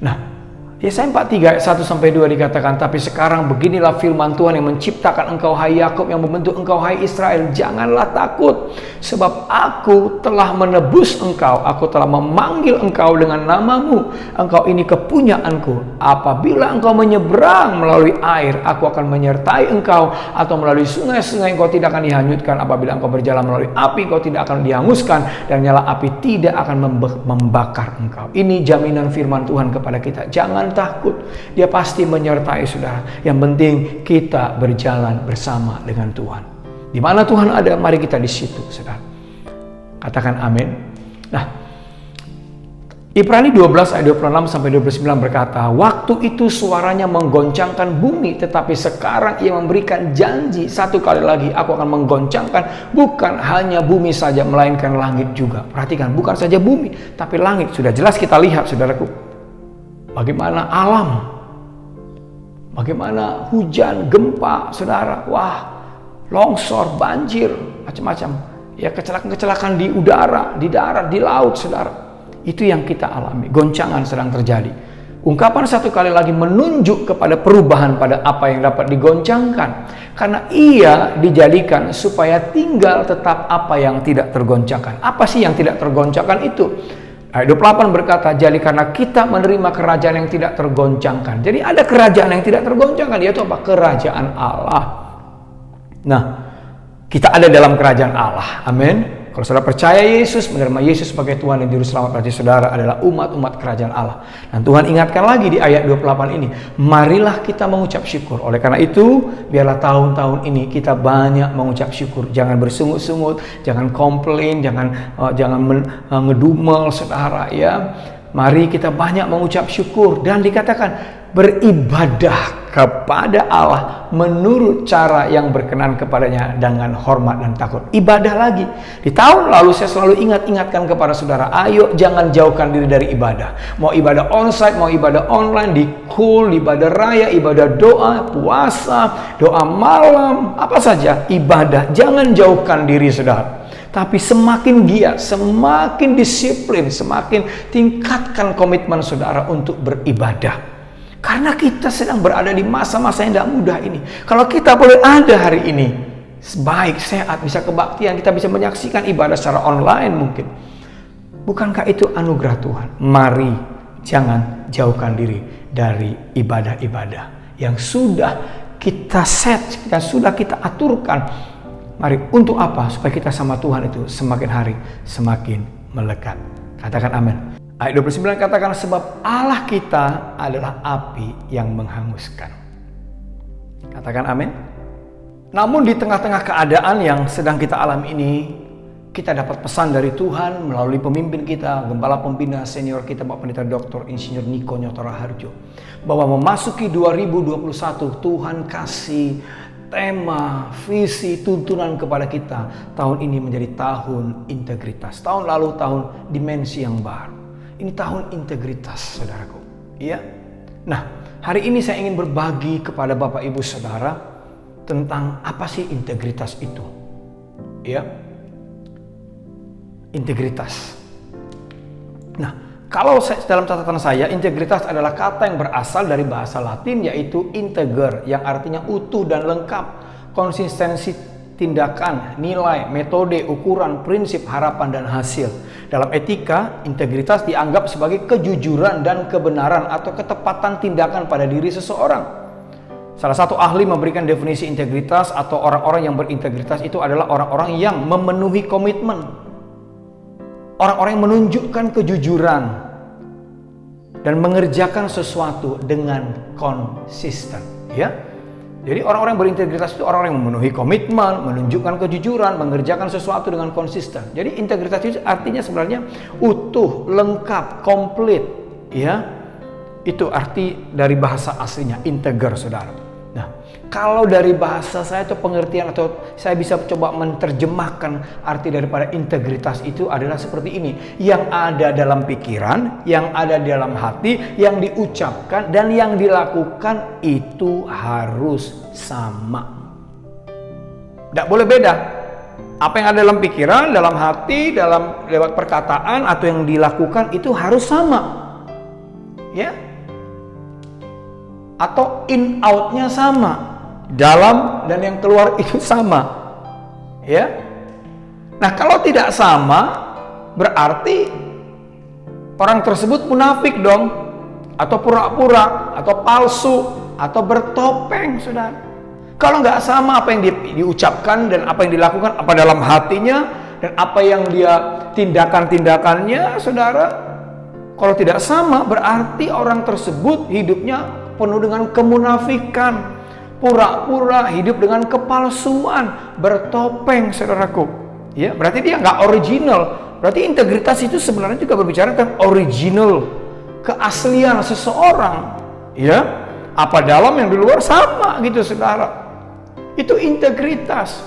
Nah, Yesaya 43 ayat 1-2 dikatakan, tapi sekarang beginilah firman Tuhan yang menciptakan engkau hai Yakub, yang membentuk engkau hai Israel, janganlah takut, sebab aku telah menebus engkau, aku telah memanggil engkau dengan namamu, engkau ini kepunyaanku. Apabila engkau menyeberang melalui air, aku akan menyertai engkau, atau melalui sungai-sungai, engkau tidak akan dihanyutkan. Apabila engkau berjalan melalui api, engkau tidak akan dihanguskan, dan nyala api tidak akan membakar engkau. Ini jaminan firman Tuhan kepada kita, jangan takut, dia pasti menyertai saudara. Yang penting kita berjalan bersama dengan Tuhan. Di mana Tuhan ada, mari kita di situ saudara. Katakan amin. Nah, Ibrani 12 ayat 26-29 berkata, waktu itu suaranya menggoncangkan bumi, tetapi sekarang ia memberikan janji satu kali lagi, aku akan menggoncangkan bukan hanya bumi saja, melainkan langit juga. Perhatikan, bukan saja bumi, tapi langit. Sudah jelas kita lihat saudaraku, bagaimana alam bagaimana hujan, gempa, saudara, wah, longsor, banjir, macam-macam. Ya, kecelakaan-kecelakaan di udara, di darat, di laut, saudara. Itu yang kita alami, goncangan sedang terjadi. Ungkapan satu kali lagi menunjuk kepada perubahan pada apa yang dapat digoncangkan. Karena ia dijadikan supaya tinggal tetap apa yang tidak tergoncangkan. Apa sih yang tidak tergoncangkan itu? Ayat 28 berkata, jadi karena kita menerima kerajaan yang tidak tergoncangkan. Jadi ada kerajaan yang tidak tergoncangkan, yaitu apa? Kerajaan Allah. Nah, kita ada dalam kerajaan Allah. Amin. Kalau saudara percaya Yesus, menerima Yesus sebagai Tuhan dan Juru Selamat, berarti saudara adalah umat-umat kerajaan Allah. Dan Tuhan ingatkan lagi di ayat 28 ini, marilah kita mengucap syukur. Oleh karena itu, biarlah tahun-tahun ini kita banyak mengucap syukur. Jangan bersungut-sungut, jangan komplain, jangan ngedumel, saudara, ya. Mari kita banyak mengucap syukur dan dikatakan beribadah kepada Allah menurut cara yang berkenan kepadanya dengan hormat dan takut. Ibadah lagi. Di tahun lalu saya selalu ingatkan kepada saudara, ayo jangan jauhkan diri dari ibadah. Mau ibadah onsite, mau ibadah online, di cool, ibadah raya, ibadah doa, puasa, doa malam, apa saja ibadah. Jangan jauhkan diri saudara. Tapi semakin giat, semakin disiplin, semakin tingkatkan komitmen saudara untuk beribadah. Karena kita sedang berada di masa-masa yang tidak mudah ini. Kalau kita boleh ada hari ini, baik, sehat, bisa kebaktian, kita bisa menyaksikan ibadah secara online mungkin. Bukankah itu anugerah Tuhan? Mari jangan jauhkan diri dari ibadah-ibadah yang sudah kita set, yang sudah kita aturkan. Mari, untuk apa? Supaya kita sama Tuhan itu semakin hari semakin melekat. Katakan amin. Ayat 29 katakan, sebab Allah kita adalah api yang menghanguskan. Katakan amin. Namun di tengah-tengah keadaan yang sedang kita alami ini, kita dapat pesan dari Tuhan melalui pemimpin kita, gembala pembina senior kita, Bapak Pendeta Dr. Insinyur Niko Nyotora Harjo, bahwa memasuki 2021 Tuhan kasih tema, visi, tuntunan kepada kita. Tahun ini menjadi tahun integritas. Tahun lalu tahun dimensi yang baru. Ini tahun integritas, saudaraku. Iya. Nah, hari ini saya ingin berbagi kepada Bapak Ibu Saudara tentang apa sih integritas itu. Iya. Integritas. Nah, kalau dalam catatan saya, integritas adalah kata yang berasal dari bahasa Latin, yaitu integer, yang artinya utuh dan lengkap, konsistensi tindakan, nilai, metode, ukuran, prinsip, harapan, dan hasil. Dalam etika, integritas dianggap sebagai kejujuran dan kebenaran atau ketepatan tindakan pada diri seseorang. Salah satu ahli memberikan definisi integritas atau orang-orang yang berintegritas itu adalah orang-orang yang memenuhi komitmen. Orang-orang yang menunjukkan kejujuran dan mengerjakan sesuatu dengan konsisten, ya. Jadi orang-orang yang berintegritas itu orang-orang yang memenuhi komitmen, menunjukkan kejujuran, mengerjakan sesuatu dengan konsisten. Jadi integritas itu artinya sebenarnya utuh, lengkap, komplit, ya. Itu arti dari bahasa aslinya, integer, saudara. Nah, kalau dari bahasa saya itu pengertian atau saya bisa coba menerjemahkan arti daripada integritas itu adalah seperti ini. Yang ada dalam pikiran, yang ada di dalam hati, yang diucapkan dan yang dilakukan itu harus sama. Tidak boleh beda. Apa yang ada dalam pikiran, dalam hati, dalam lewat perkataan atau yang dilakukan itu harus sama. Ya. Atau in out-nya sama, dalam dan yang keluar itu sama, ya. Nah, kalau tidak sama berarti orang tersebut munafik dong, atau pura-pura, atau palsu, atau bertopeng, saudara. Kalau nggak sama apa yang diucapkan dan apa yang dilakukan, apa dalam hatinya dan apa yang dia tindakannya, saudara. Kalau tidak sama berarti orang tersebut hidupnya penuh dengan kemunafikan, pura-pura, hidup dengan kepalsuan, bertopeng, saudaraku. Ya, berarti dia nggak original. Berarti integritas itu sebenarnya juga berbicara tentang original, keaslian seseorang. Ya, apa dalam yang di luar sama gitu, saudara. Itu integritas.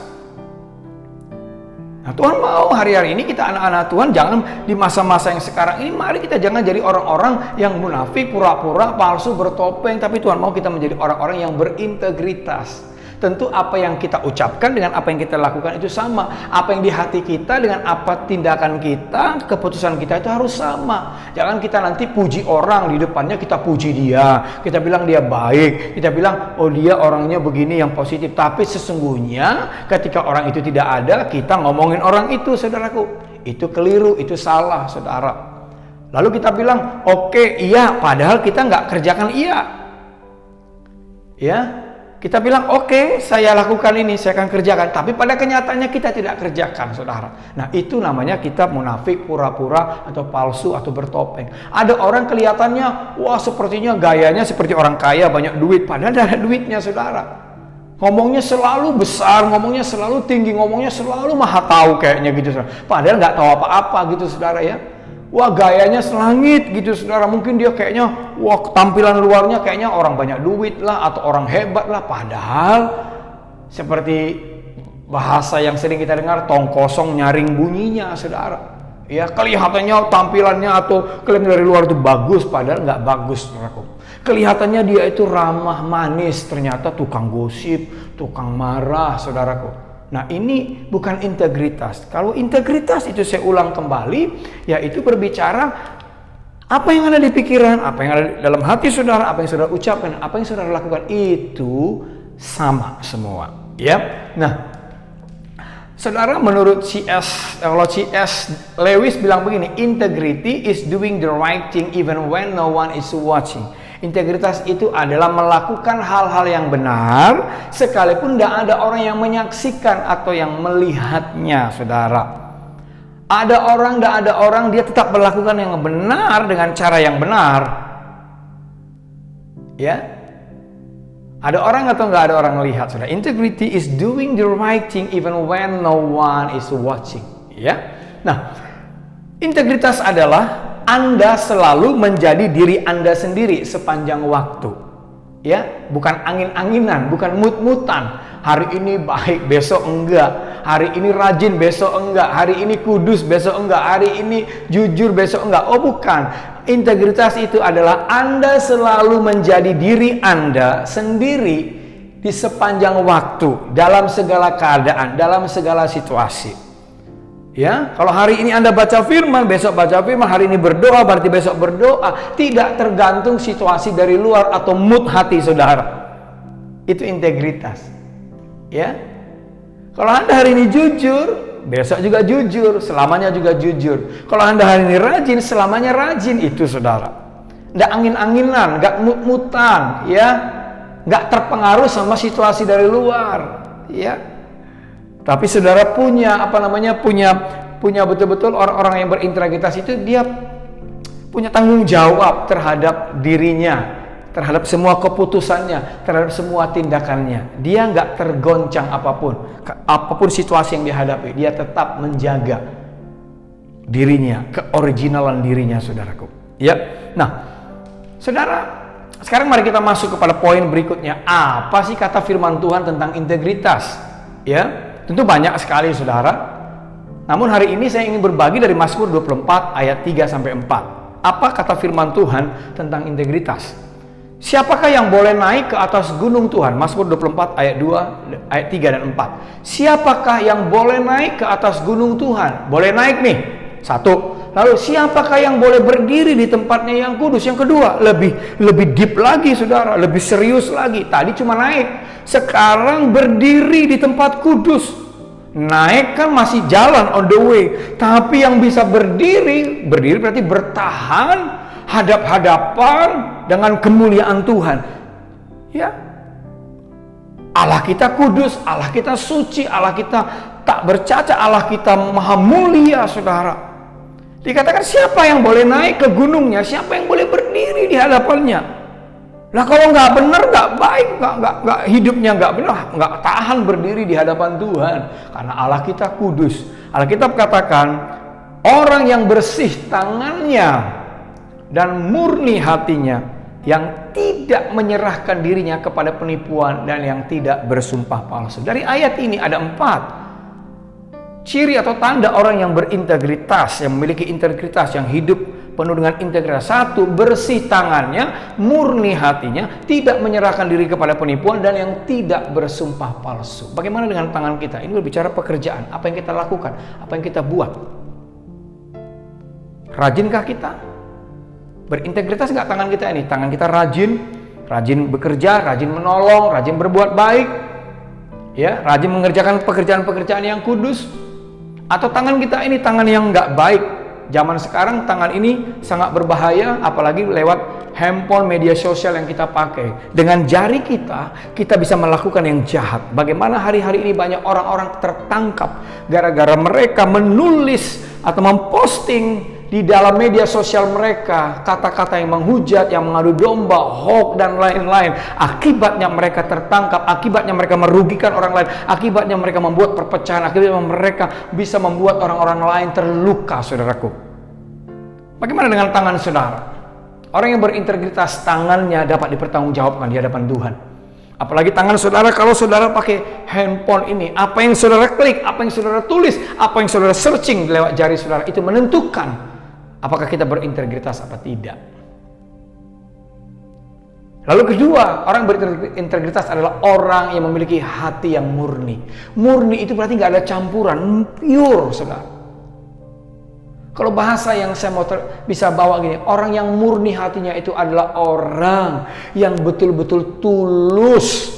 Nah, Tuhan mau hari-hari ini kita anak-anak Tuhan jangan di masa-masa yang sekarang ini, mari kita jangan jadi orang-orang yang munafik, pura-pura, palsu, bertopeng, tapi Tuhan mau kita menjadi orang-orang yang berintegritas. Tentu apa yang kita ucapkan dengan apa yang kita lakukan itu sama. Apa yang di hati kita dengan apa tindakan kita, keputusan kita itu harus sama. Jangan kita nanti puji orang, di depannya kita puji dia, kita bilang dia baik, kita bilang oh dia orangnya begini yang positif. Tapi sesungguhnya ketika orang itu tidak ada, kita ngomongin orang itu, saudaraku. Itu keliru, itu salah, saudara. Lalu kita bilang oke, iya, padahal kita nggak kerjakan iya. Ya, kita bilang oke, saya lakukan ini, saya akan kerjakan, tapi pada kenyataannya kita tidak kerjakan, saudara. Nah, itu namanya kita munafik, pura-pura, atau palsu, atau bertopeng. Ada orang kelihatannya, wah sepertinya gayanya seperti orang kaya, banyak duit, padahal tidak ada duitnya, saudara. Ngomongnya selalu besar, ngomongnya selalu tinggi, ngomongnya selalu maha tahu kayaknya gitu, saudara. Padahal nggak tahu apa-apa gitu, saudara ya. Wah gayanya selangit gitu, saudara. Mungkin dia kayaknya, wah tampilan luarnya kayaknya orang banyak duit lah, atau orang hebat lah. Padahal seperti bahasa yang sering kita dengar, tong kosong nyaring bunyinya, saudara. Ya, kelihatannya tampilannya atau kelihatan dari luar itu bagus, padahal nggak bagus, saudaraku. Kelihatannya dia itu ramah, manis, ternyata tukang gosip, tukang marah, saudaraku. Nah, ini bukan integritas. Kalau integritas itu saya ulang kembali, yaitu berbicara apa yang ada di pikiran, apa yang ada dalam hati saudara, apa yang saudara ucapkan, apa yang saudara lakukan, itu sama semua. Ya. Nah, saudara, menurut C.S. Lewis bilang begini, integrity is doing the right thing even when no one is watching. Integritas itu adalah melakukan hal-hal yang benar sekalipun tidak ada orang yang menyaksikan atau yang melihatnya, saudara. Ada orang, tidak ada orang, dia tetap melakukan yang benar dengan cara yang benar. Ya, ada orang atau nggak ada orang melihat, saudara. Integrity is doing the right thing even when no one is watching. Ya, nah, integritas adalah Anda selalu menjadi diri Anda sendiri sepanjang waktu. Ya, bukan angin-anginan, bukan mut-mutan. Hari ini baik, besok enggak. Hari ini rajin, besok enggak. Hari ini kudus, besok enggak. Hari ini jujur, besok enggak. Oh, bukan. Integritas itu adalah Anda selalu menjadi diri Anda sendiri di sepanjang waktu, dalam segala keadaan, dalam segala situasi. Ya, kalau hari ini Anda baca firman, besok baca firman, hari ini berdoa, berarti besok berdoa. Tidak tergantung situasi dari luar atau mood hati saudara. Itu integritas. Ya, kalau Anda hari ini jujur, besok juga jujur, selamanya juga jujur. Kalau Anda hari ini rajin, selamanya rajin, itu saudara. Nggak angin-anginan, nggak mut-mutan, ya, nggak terpengaruh sama situasi dari luar, ya. Tapi saudara punya punya betul-betul orang-orang yang berintegritas itu, dia punya tanggung jawab terhadap dirinya, terhadap semua keputusannya, terhadap semua tindakannya. Dia nggak tergoncang apapun situasi yang dihadapi, dia tetap menjaga dirinya, keoriginalan dirinya, saudaraku. Ya, nah, saudara, sekarang mari kita masuk kepada poin berikutnya. Apa sih kata firman Tuhan tentang integritas? Ya. Tentu banyak sekali, saudara. Namun hari ini saya ingin berbagi dari Mazmur 24 ayat 3-4. Apa kata firman Tuhan tentang integritas? Siapakah yang boleh naik ke atas gunung Tuhan? Mazmur 24 ayat 2, ayat 3 dan 4. Siapakah yang boleh naik ke atas gunung Tuhan? Boleh naik nih. Satu. Lalu siapakah yang boleh berdiri di tempatnya yang kudus? Yang kedua, lebih deep lagi, saudara, lebih serius lagi. Tadi cuma naik, sekarang berdiri di tempat kudus. Naik kan masih jalan, on the way. Tapi yang bisa berdiri berarti bertahan hadap-hadapan dengan kemuliaan Tuhan. Ya, Allah kita kudus, Allah kita suci, Allah kita tak bercacat, Allah kita maha mulia, saudara. Dikatakan siapa yang boleh naik ke gunungnya, siapa yang boleh berdiri di hadapannya. Nah, kalau nggak benar, nggak baik, nggak hidupnya nggak benar, nggak tahan berdiri di hadapan Tuhan. Karena Allah kita kudus. Alkitab katakan orang yang bersih tangannya dan murni hatinya, yang tidak menyerahkan dirinya kepada penipuan dan yang tidak bersumpah palsu. Dari ayat ini ada 4. Ciri atau tanda orang yang berintegritas, yang memiliki integritas, yang hidup penuh dengan integritas. Satu, bersih tangannya, murni hatinya, tidak menyerahkan diri kepada penipuan, dan yang tidak bersumpah palsu. Bagaimana dengan tangan kita? Ini berbicara pekerjaan, apa yang kita lakukan, apa yang kita buat. Rajinkah kita? Berintegritas nggak tangan kita ini? Tangan kita rajin bekerja, rajin menolong, rajin berbuat baik, ya, rajin mengerjakan pekerjaan-pekerjaan yang kudus. Atau tangan kita ini tangan yang nggak baik. Zaman sekarang tangan ini sangat berbahaya, apalagi lewat handphone, media sosial yang kita pakai. Dengan jari kita bisa melakukan yang jahat. Bagaimana hari-hari ini banyak orang-orang tertangkap gara-gara mereka menulis atau memposting di dalam media sosial mereka kata-kata yang menghujat, yang mengadu domba, hoax, dan lain-lain. Akibatnya mereka tertangkap, akibatnya mereka merugikan orang lain, akibatnya mereka membuat perpecahan, akibatnya mereka bisa membuat orang-orang lain terluka, saudaraku. Bagaimana dengan tangan saudara? Orang yang berintegritas, tangannya dapat dipertanggungjawabkan di hadapan Tuhan. Apalagi tangan saudara, kalau saudara pakai handphone ini, apa yang saudara klik, apa yang saudara tulis, apa yang saudara searching lewat jari saudara, itu menentukan apakah kita berintegritas atau tidak. Lalu kedua, orang berintegritas adalah orang yang memiliki hati yang murni. Murni itu berarti nggak ada campuran, pure, saudara. Kalau bahasa yang saya mau bisa bawa gini, orang yang murni hatinya itu adalah orang yang betul-betul tulus,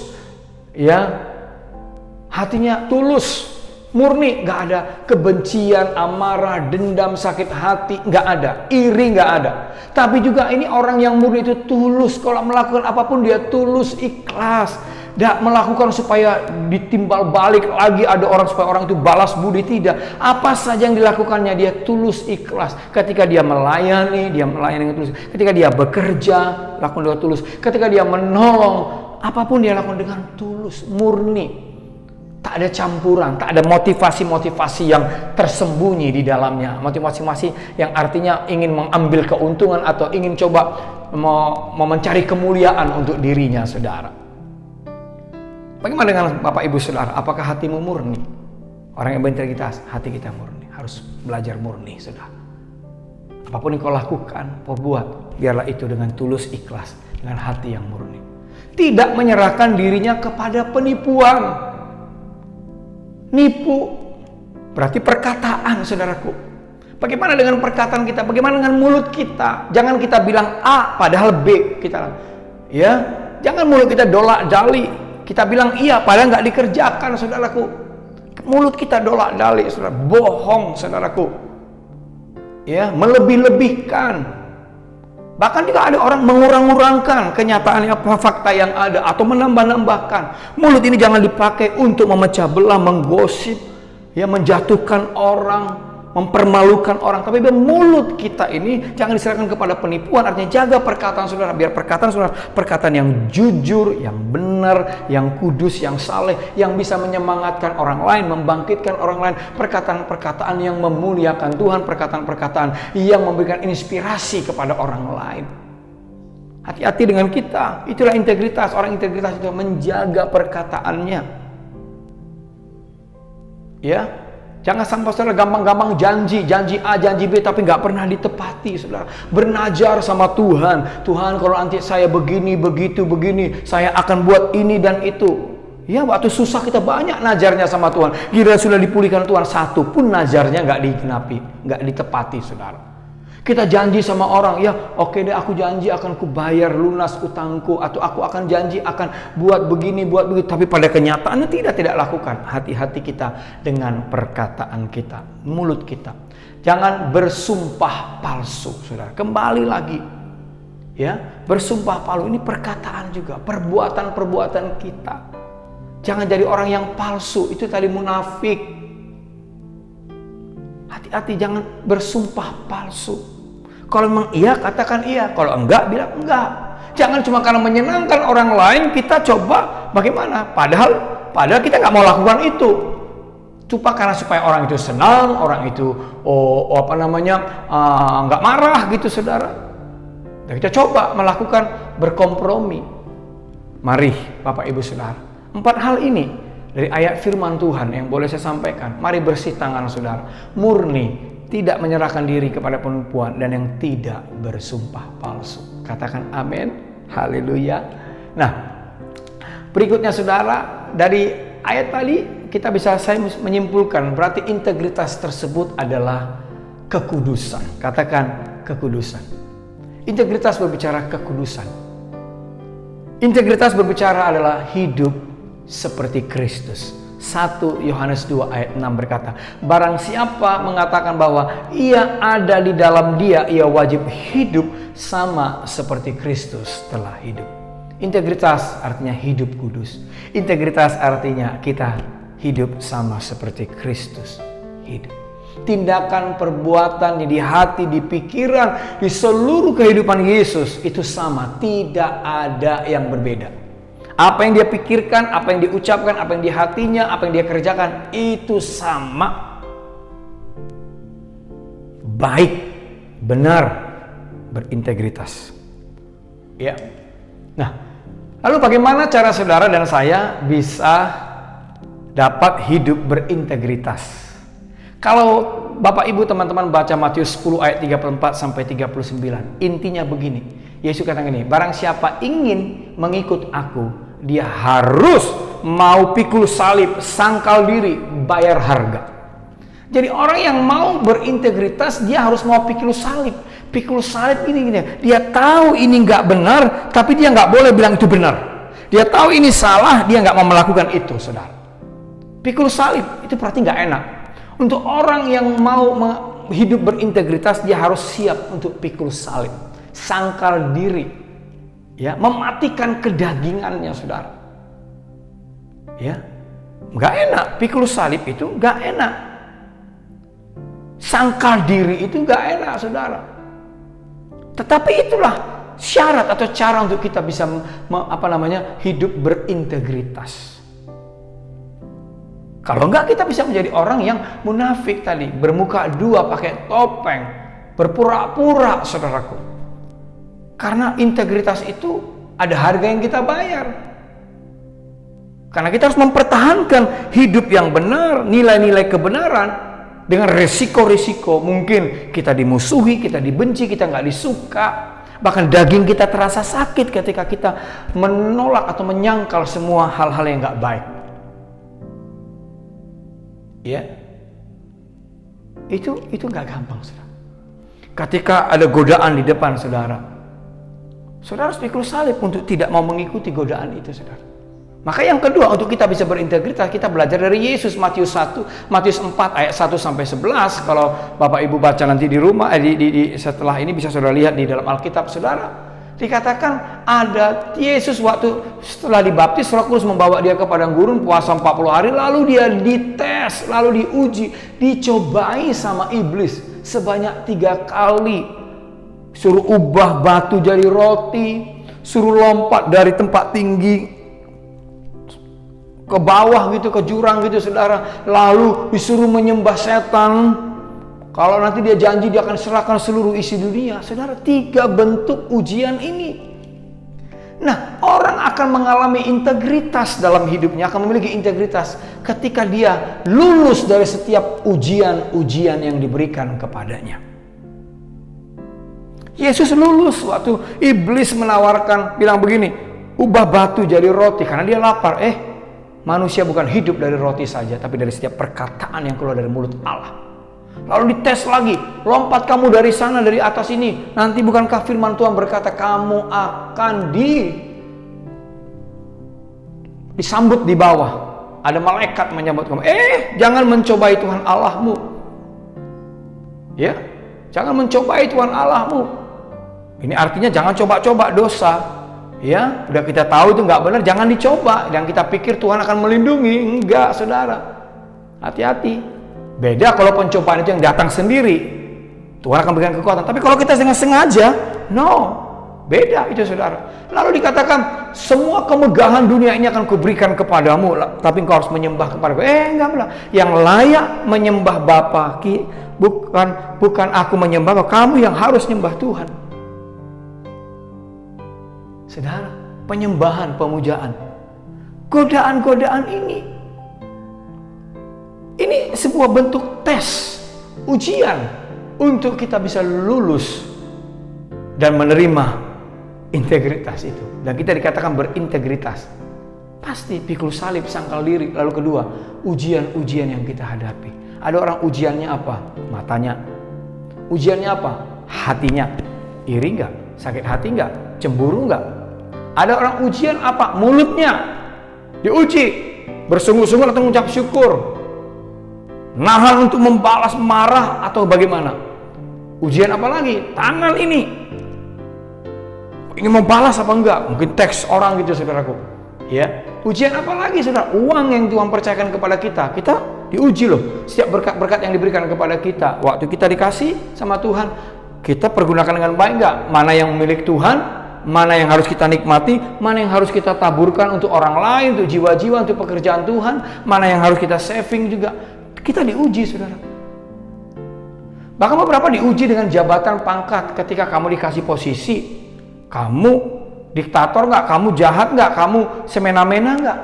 ya, hatinya tulus. Murni, nggak ada kebencian, amarah, dendam, sakit hati, nggak ada, iri nggak ada. Tapi juga ini orang yang murni itu tulus, kalau melakukan apapun dia tulus, ikhlas. Tidak melakukan supaya ditimbal balik lagi ada orang supaya orang itu balas budi, tidak. Apa saja yang dilakukannya dia tulus, ikhlas. Ketika dia melayani dengan tulus. Ketika dia bekerja, lakukan dengan tulus. Ketika dia menolong, apapun dia lakukan dengan tulus, murni. Tak ada campuran, tak ada motivasi-motivasi yang tersembunyi di dalamnya. Motivasi-motivasi yang artinya ingin mengambil keuntungan atau ingin coba mau mencari kemuliaan untuk dirinya, saudara. Bagaimana dengan Bapak Ibu Saudara? Apakah hatimu murni? Orang yang berintegritas, hati kita murni. Harus belajar murni, saudara. Apapun yang kau lakukan, perbuat, biarlah itu dengan tulus, ikhlas, dengan hati yang murni. Tidak menyerahkan dirinya kepada penipuan. Nipu berarti perkataan, saudaraku. Bagaimana dengan perkataan kita? Bagaimana dengan mulut kita? Jangan kita bilang A padahal B kita, ya. Jangan mulut kita dolak-dali. Kita bilang iya padahal nggak dikerjakan, saudaraku. Mulut kita dolak-dali, saudara. Bohong, saudaraku. Ya, melebih-lebihkan. Bahkan juga ada orang mengurang-urangkan kenyataan apa fakta yang ada atau menambah-nambahkan. Mulut ini jangan dipakai untuk memecah belah, menggosip, ya, menjatuhkan orang, mempermalukan orang. Tapi mulut kita ini jangan diserahkan kepada penipuan. Artinya jaga perkataan saudara, biar perkataan saudara perkataan yang jujur, yang benar, yang kudus, yang saleh, yang bisa menyemangatkan orang lain, membangkitkan orang lain. Perkataan-perkataan yang memuliakan Tuhan, perkataan-perkataan yang memberikan inspirasi kepada orang lain. Hati-hati dengan kita. Itulah integritas. Orang integritas itu menjaga perkataannya, ya. Jangan sampai saudara gampang-gampang janji A, janji B, tapi nggak pernah ditepati, saudara. Bernajar sama Tuhan. Tuhan, kalau nanti saya begini, begitu, begini, saya akan buat ini dan itu. Ya, waktu susah kita banyak najarnya sama Tuhan. Gila sudah dipulihkan Tuhan, satu pun najarnya nggak digenapi, nggak ditepati, saudara. Kita janji sama orang, ya oke deh, aku janji akan kubayar lunas utangku, atau aku akan janji akan buat begini, buat begitu, tapi pada kenyataannya tidak lakukan. Hati-hati kita dengan perkataan kita, mulut kita. Jangan bersumpah palsu, saudara. Kembali lagi, ya, bersumpah palsu ini perkataan juga, perbuatan-perbuatan kita. Jangan jadi orang yang palsu, itu tadi munafik. Hati-hati, jangan bersumpah palsu. Kalau memang iya, katakan iya. Kalau enggak, bilang enggak. Jangan cuma karena menyenangkan orang lain, kita coba bagaimana. Padahal kita nggak mau lakukan itu. Cuma karena supaya orang itu senang, orang itu nggak marah gitu, saudara. Dan kita coba melakukan berkompromi. Mari Bapak Ibu Saudara, 4 hal ini dari ayat firman Tuhan yang boleh saya sampaikan. Mari bersih tangan saudara, murni, tidak menyerahkan diri kepada penipuan, dan yang tidak bersumpah palsu. Katakan amin, haleluya. Nah, berikutnya saudara, dari ayat tadi kita bisa saya menyimpulkan berarti integritas tersebut adalah kekudusan. Katakan kekudusan. Integritas berbicara kekudusan. Integritas berbicara adalah hidup seperti Kristus. 1 Yohanes 2 ayat 6 berkata, barang siapa mengatakan bahwa ia ada di dalam dia, ia wajib hidup sama seperti Kristus telah hidup. Integritas artinya hidup kudus. Integritas artinya kita hidup sama seperti Kristus hidup. Tindakan, perbuatan di hati, di pikiran, di seluruh kehidupan Yesus itu sama, tidak ada yang berbeda. Apa yang dia pikirkan, apa yang diucapkan, apa yang di hatinya, apa yang dia kerjakan, itu sama. Baik, benar, berintegritas. Ya. Nah, lalu bagaimana cara saudara dan saya bisa dapat hidup berintegritas? Kalau Bapak Ibu teman-teman baca Matius 10 ayat 34 sampai 39, intinya begini. Yesus katakan ini, barang siapa ingin mengikut aku, dia harus mau pikul salib, sangkal diri, bayar harga. Jadi orang yang mau berintegritas, dia harus mau pikul salib. Pikul salib ini gini, dia tahu ini nggak benar, tapi dia nggak boleh bilang itu benar. Dia tahu ini salah, dia nggak mau melakukan itu, saudara. Pikul salib itu berarti nggak enak. Untuk orang yang mau hidup berintegritas, dia harus siap untuk pikul salib, sangkal diri, ya, mematikan kedagingannya, saudara. Ya, nggak enak. Pikul salib itu nggak enak. Sangkal diri itu nggak enak, saudara. Tetapi itulah syarat atau cara untuk kita bisa hidup berintegritas. Kalau enggak, kita bisa menjadi orang yang munafik tadi, bermuka dua, pakai topeng, berpura-pura, saudaraku. Karena integritas itu ada harga yang kita bayar. Karena kita harus mempertahankan hidup yang benar, nilai-nilai kebenaran, dengan resiko-resiko. Mungkin kita dimusuhi, kita dibenci, kita nggak disuka. Bahkan daging kita terasa sakit ketika kita menolak atau menyangkal semua hal-hal yang nggak baik. Ya, itu nggak gampang, saudara. Ketika ada godaan di depan saudara, saudara harus pikul salib untuk tidak mau mengikuti godaan itu, saudara. Maka yang kedua, untuk kita bisa berintegritas, kita belajar dari Yesus. Matius 4 ayat 1 sampai 11. Kalau Bapak Ibu baca nanti di rumah, setelah ini bisa saudara lihat di dalam Alkitab, saudara. Dikatakan ada Yesus waktu setelah dibaptis, Roh Kudus membawa dia ke padang gurun, puasa 40 hari, lalu dia dites, lalu diuji, dicobai sama iblis sebanyak 3 kali. Suruh ubah batu jadi roti, suruh lompat dari tempat tinggi ke bawah gitu, ke jurang gitu, saudara. Lalu disuruh menyembah setan. Kalau nanti dia janji dia akan serahkan seluruh isi dunia. Saudara, 3 bentuk ujian ini. Nah, orang akan mengalami integritas dalam hidupnya, akan memiliki integritas ketika dia lulus dari setiap ujian-ujian yang diberikan kepadanya. Yesus lulus waktu iblis menawarkan, bilang begini, ubah batu jadi roti karena dia lapar. Manusia bukan hidup dari roti saja, tapi dari setiap perkataan yang keluar dari mulut Allah. Lalu dites lagi, lompat kamu dari sana, dari atas ini. Nanti bukankah firman Tuhan berkata kamu akan disambut di bawah. Ada malaikat menyambut kamu. Jangan mencobai Tuhan Allahmu. Ya, jangan mencobai Tuhan Allahmu. Ini artinya jangan coba-coba dosa. Ya, udah kita tahu itu nggak benar, jangan dicoba. Dan kita pikir Tuhan akan melindungi. Enggak, saudara. Hati-hati. Beda kalau pencobaan itu yang datang sendiri, Tuhan akan berikan kekuatan. Tapi kalau kita dengan sengaja, beda itu, saudara. Lalu dikatakan semua kemegahan dunia ini akan kuberikan kepadamu, tapi engkau harus menyembah kepadaku. Enggak benar. Yang layak menyembah Bapa, bukan aku menyembah, kamu yang harus menyembah Tuhan. Saudara, penyembahan, pemujaan, godaan-godaan ini Ini sebuah bentuk tes, ujian untuk kita bisa lulus dan menerima integritas itu. Dan kita dikatakan berintegritas. Pasti pikul salib, sangkal diri. Lalu kedua, ujian-ujian yang kita hadapi. Ada orang ujiannya apa? Matanya. Ujiannya apa? Hatinya. Iri enggak? Sakit hati enggak? Cemburu enggak? Ada orang ujian apa? Mulutnya. Diuji. Bersungguh-sungguh atau mengucap syukur. Nahan untuk membalas marah atau bagaimana? Ujian apa lagi? Tangan ini. Ingin membalas apa enggak? Mungkin teks orang gitu saudaraku. Ya. Ujian apa lagi saudara? Uang yang Tuhan percayakan kepada kita. Kita diuji loh. Setiap berkat-berkat yang diberikan kepada kita. Waktu kita dikasih sama Tuhan, kita pergunakan dengan baik enggak? Mana yang milik Tuhan? Mana yang harus kita nikmati? Mana yang harus kita taburkan untuk orang lain, untuk jiwa-jiwa, untuk pekerjaan Tuhan? Mana yang harus kita saving juga? Kita diuji saudara. Bahkan beberapa diuji dengan jabatan pangkat. Ketika kamu dikasih posisi, kamu diktator nggak? Kamu jahat nggak? Kamu semena-mena nggak?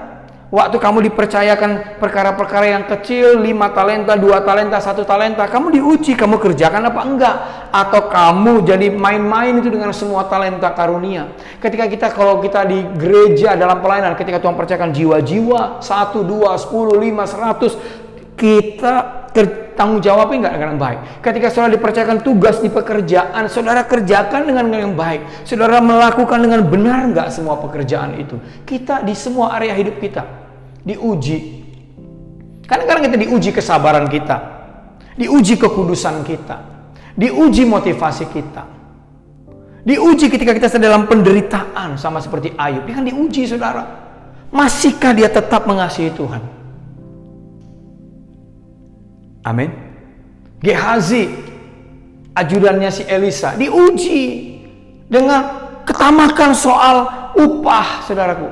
Waktu kamu dipercayakan perkara-perkara yang kecil, 5 talenta, 2 talenta, 1 talenta, kamu diuji, kamu kerjakan apa enggak? Atau kamu jadi main-main itu dengan semua talenta karunia. Ketika kalau kita di gereja dalam pelayanan, ketika Tuhan percayakan jiwa-jiwa, 1, 2, 10, 5, 100, kita tanggung jawabnya enggak dengan baik. Ketika saudara dipercayakan tugas di pekerjaan, saudara kerjakan dengan yang baik. Saudara melakukan dengan benar enggak semua pekerjaan itu. Kita di semua area hidup kita diuji. Kadang-kadang kita diuji kesabaran kita, diuji kekudusan kita, diuji motivasi kita, diuji ketika kita sedang dalam penderitaan sama seperti Ayub. Dia kan diuji saudara. Masihkah dia tetap mengasihi Tuhan? Amin. Gehazi, ajudannya si Elisa, diuji dengan ketamakan soal upah, saudaraku.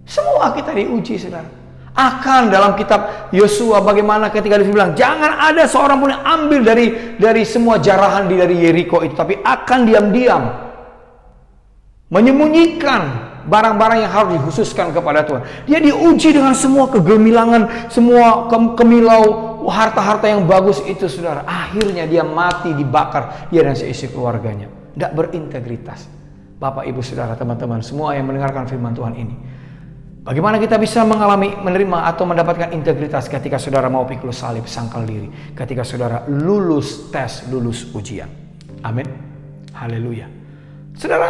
Semua kita diuji, saudara. Akan dalam kitab Yosua bagaimana ketika dia bilang, jangan ada seorang pun yang ambil dari semua jarahan dari Yeriko itu, tapi akan diam-diam menyembunyikan barang-barang yang harus dikhususkan kepada Tuhan. Dia diuji dengan semua kegemilangan, semua kemilau, harta-harta yang bagus itu, saudara. Akhirnya dia mati, dibakar, dia dan seisi keluarganya. Tidak berintegritas. Bapak, Ibu, Saudara, teman-teman, semua yang mendengarkan firman Tuhan ini. Bagaimana kita bisa menerima atau mendapatkan integritas ketika saudara mau pikul salib, sangkal diri. Ketika saudara lulus tes, lulus ujian. Amin. Haleluya. Saudara,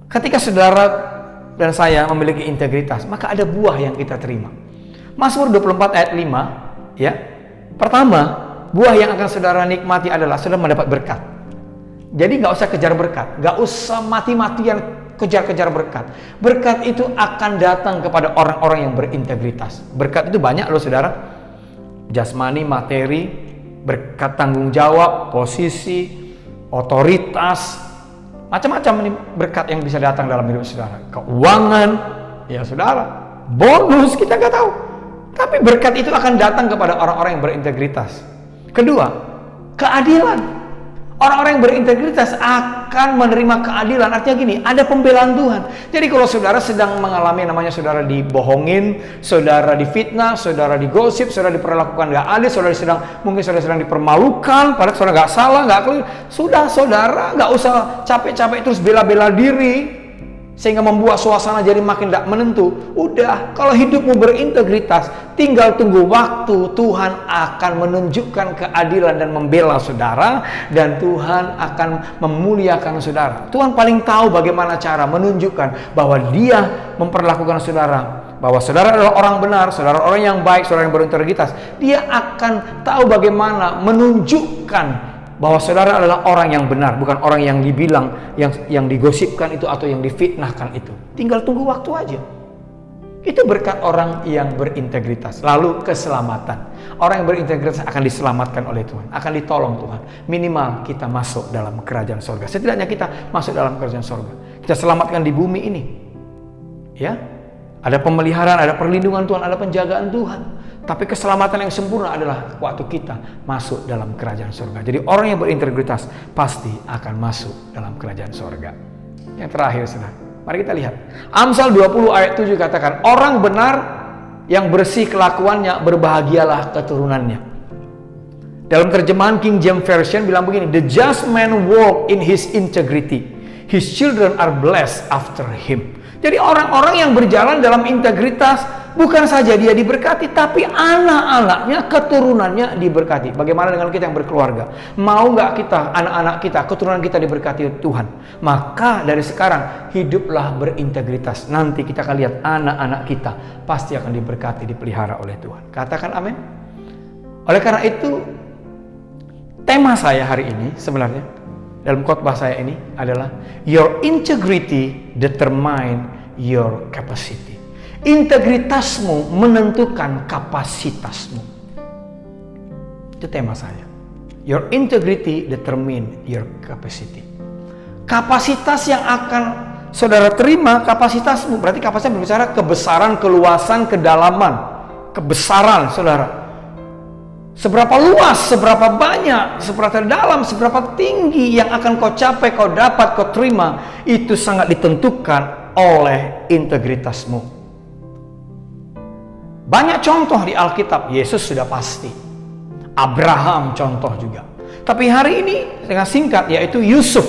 ketika saudara dan saya memiliki integritas, maka ada buah yang kita terima. Mazmur 24 ayat 5, ya. Pertama, buah yang akan saudara nikmati adalah saudara mendapat berkat. Jadi nggak usah kejar berkat, nggak usah mati-matian kejar-kejar berkat. Berkat itu akan datang kepada orang-orang yang berintegritas. Berkat itu banyak loh saudara. Jasmani, materi, berkat tanggung jawab, posisi, otoritas, macam-macam ini berkat yang bisa datang dalam hidup saudara. Keuangan, ya saudara, bonus kita nggak tahu. Tapi berkat itu akan datang kepada orang-orang yang berintegritas. Kedua, keadilan. Orang-orang yang berintegritas akan menerima keadilan. Artinya gini, ada pembelaan Tuhan. Jadi kalau saudara sedang mengalami namanya saudara dibohongin, saudara difitnah, saudara digosip, saudara diperlakukan gak adil, mungkin saudara sedang dipermalukan, padahal saudara gak salah, gak keliru. Sudah saudara gak usah capek-capek terus bela-bela diri, sehingga membuat suasana jadi makin tidak menentu. Udah, kalau hidupmu berintegritas, tinggal tunggu waktu. Tuhan akan menunjukkan keadilan dan membela saudara, dan Tuhan akan memuliakan saudara. Tuhan paling tahu bagaimana cara menunjukkan bahwa Dia memperlakukan saudara, bahwa saudara adalah orang benar, saudara orang yang baik, saudara yang berintegritas. Dia akan tahu bagaimana menunjukkan bahwa saudara adalah orang yang benar, bukan orang yang dibilang, yang digosipkan itu atau yang difitnahkan itu. Tinggal tunggu waktu aja. Itu berkat orang yang berintegritas. Lalu keselamatan. Orang yang berintegritas akan diselamatkan oleh Tuhan, akan ditolong Tuhan. Minimal kita masuk dalam kerajaan sorga. Setidaknya kita masuk dalam kerajaan sorga. Kita selamatkan di bumi ini. Ya, ada pemeliharaan, ada perlindungan Tuhan, ada penjagaan Tuhan. Tapi keselamatan yang sempurna adalah waktu kita masuk dalam kerajaan surga. Jadi orang yang berintegritas pasti akan masuk dalam kerajaan surga. Yang terakhir, saudara, mari kita lihat. Amsal 20 ayat 7 katakan, orang benar yang bersih kelakuannya, berbahagialah keturunannya. Dalam terjemahan King James Version bilang begini, the just man walk in his integrity, his children are blessed after him. Jadi orang-orang yang berjalan dalam integritas, bukan saja dia diberkati, tapi anak-anaknya, keturunannya diberkati. Bagaimana dengan kita yang berkeluarga? Mau nggak kita, anak-anak kita, keturunan kita diberkati Tuhan? Maka dari sekarang, hiduplah berintegritas. Nanti kita akan lihat anak-anak kita pasti akan diberkati, dipelihara oleh Tuhan. Katakan amin. Oleh karena itu, tema saya hari ini sebenarnya, dalam khotbah saya ini adalah your integrity determine your capacity. Integritasmu menentukan kapasitasmu. Itu tema saya. Your integrity determine your capacity. Kapasitas yang akan saudara terima, kapasitasmu. Berarti kapasitas berbicara kebesaran, keluasan, kedalaman. Kebesaran saudara. Seberapa luas, seberapa banyak, seberapa dalam, seberapa tinggi yang akan kau capai, kau dapat, kau terima, itu sangat ditentukan oleh integritasmu. Banyak contoh di Alkitab, Yesus sudah pasti. Abraham contoh juga. Tapi hari ini dengan singkat yaitu Yusuf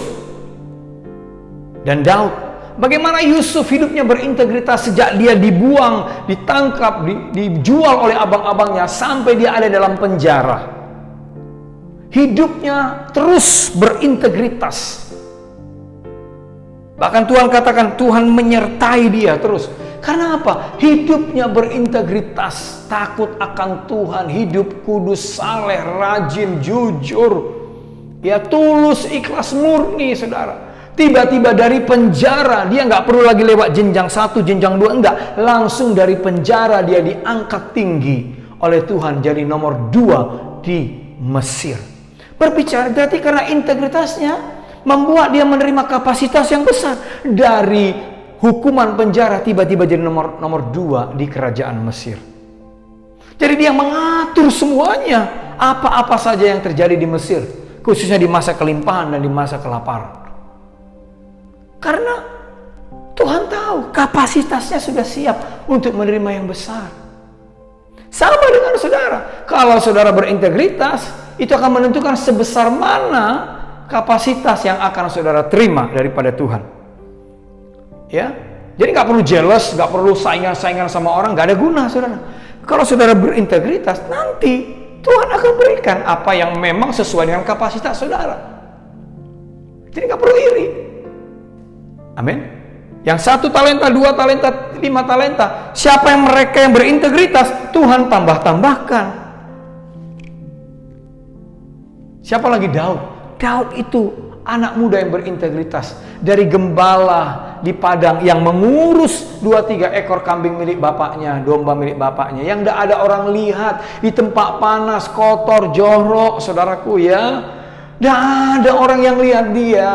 dan Daud. Bagaimana Yusuf hidupnya berintegritas sejak dia dibuang, ditangkap, dijual oleh abang-abangnya sampai dia ada dalam penjara. Hidupnya terus berintegritas. Bahkan Tuhan katakan Tuhan menyertai dia terus. Karena apa? Hidupnya berintegritas, takut akan Tuhan, hidup kudus, saleh, rajin, jujur. Ya tulus, ikhlas, murni, saudara. Tiba-tiba dari penjara, dia nggak perlu lagi lewat jenjang 1, jenjang 2, enggak. Langsung dari penjara dia diangkat tinggi oleh Tuhan jadi nomor 2 di Mesir. Berbicara berarti karena integritasnya membuat dia menerima kapasitas yang besar. Dari hukuman penjara tiba-tiba jadi nomor 2 di kerajaan Mesir. Jadi dia mengatur semuanya, apa-apa saja yang terjadi di Mesir, khususnya di masa kelimpahan dan di masa kelaparan. Karena Tuhan tahu kapasitasnya sudah siap untuk menerima yang besar. Sama dengan saudara. Kalau saudara berintegritas, itu akan menentukan sebesar mana kapasitas yang akan saudara terima daripada Tuhan. Ya, jadi nggak perlu jealous, nggak perlu saingan-saingan sama orang, nggak ada guna, saudara. Kalau saudara berintegritas, nanti Tuhan akan berikan apa yang memang sesuai dengan kapasitas saudara. Jadi nggak perlu iri. Amin. Yang 1 talenta, 2 talenta, 5 talenta. Siapa yang mereka yang berintegritas, Tuhan tambah-tambahkan. Siapa lagi? Daud. Daud itu anak muda yang berintegritas. Dari gembala di padang yang mengurus 2-3 ekor kambing milik bapaknya, domba milik bapaknya. Yang tidak ada orang lihat, di tempat panas, kotor, jorok, saudaraku ya. Tidak ada orang yang lihat dia.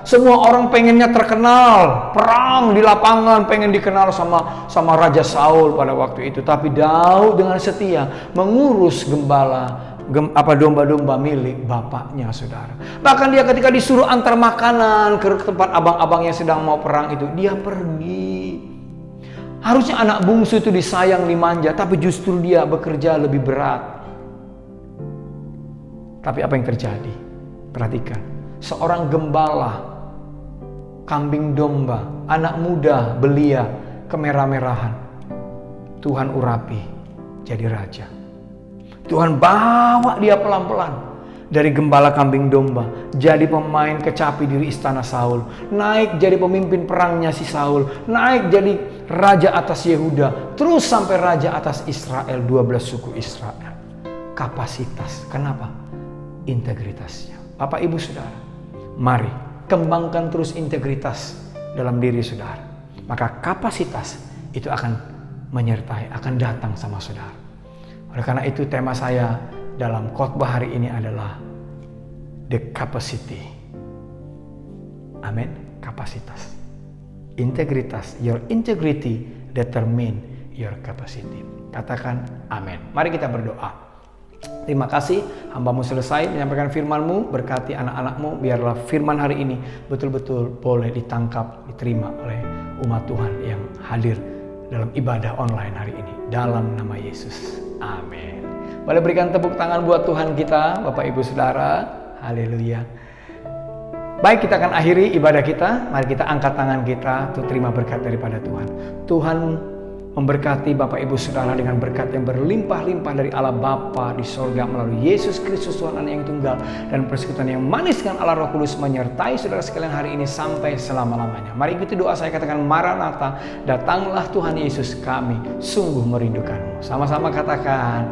Semua orang pengennya terkenal. Perang di lapangan pengen dikenal sama Raja Saul pada waktu itu. Tapi Daud dengan setia mengurus gembala, domba-domba milik bapaknya, saudara. Bahkan dia ketika disuruh antar makanan ke tempat abang-abang yang sedang mau perang itu, dia pergi. Harusnya anak bungsu itu disayang, dimanja, tapi justru dia bekerja lebih berat. Tapi apa yang terjadi? Perhatikan, seorang gembala, kambing domba, anak muda, belia, kemerah-merahan, Tuhan urapi jadi raja. Tuhan bawa dia pelan-pelan dari gembala kambing domba, jadi pemain kecapi di istana Saul, naik jadi pemimpin perangnya si Saul, naik jadi raja atas Yehuda, terus sampai raja atas Israel, 12 suku Israel. Kapasitas, kenapa? Integritasnya. Bapak Ibu Saudara, mari kembangkan terus integritas dalam diri saudara. Maka kapasitas itu akan menyertai, akan datang sama saudara. Oleh karena itu tema saya dalam khotbah hari ini adalah the capacity. Amin, kapasitas. Integritas, your integrity determine your capacity. Katakan amin. Mari kita berdoa. Terima kasih, hamba-Mu selesai menyampaikan firman-Mu, berkati anak-anak-Mu, biarlah firman hari ini betul-betul boleh ditangkap, diterima oleh umat Tuhan yang hadir dalam ibadah online hari ini. dalam nama Yesus. Amin. Boleh berikan tepuk tangan buat Tuhan kita, Bapak Ibu Saudara. Haleluya. Baik, kita akan akhiri ibadah kita. Mari kita angkat tangan kita untuk terima berkat daripada Tuhan. Tuhan memberkati Bapak Ibu Saudara dengan berkat yang berlimpah-limpah dari Allah Bapa di sorga melalui Yesus Kristus Tuhan Anak yang tunggal, dan persekutuan yang manis dengan Allah Roh Kudus menyertai saudara sekalian hari ini sampai selama-lamanya. Mari ikuti doa saya, katakan Maranatha, datanglah Tuhan Yesus, kami sungguh merindukanmu. Sama-sama katakan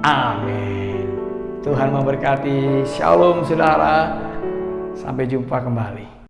amin. Tuhan memberkati. Shalom saudara. Sampai jumpa kembali.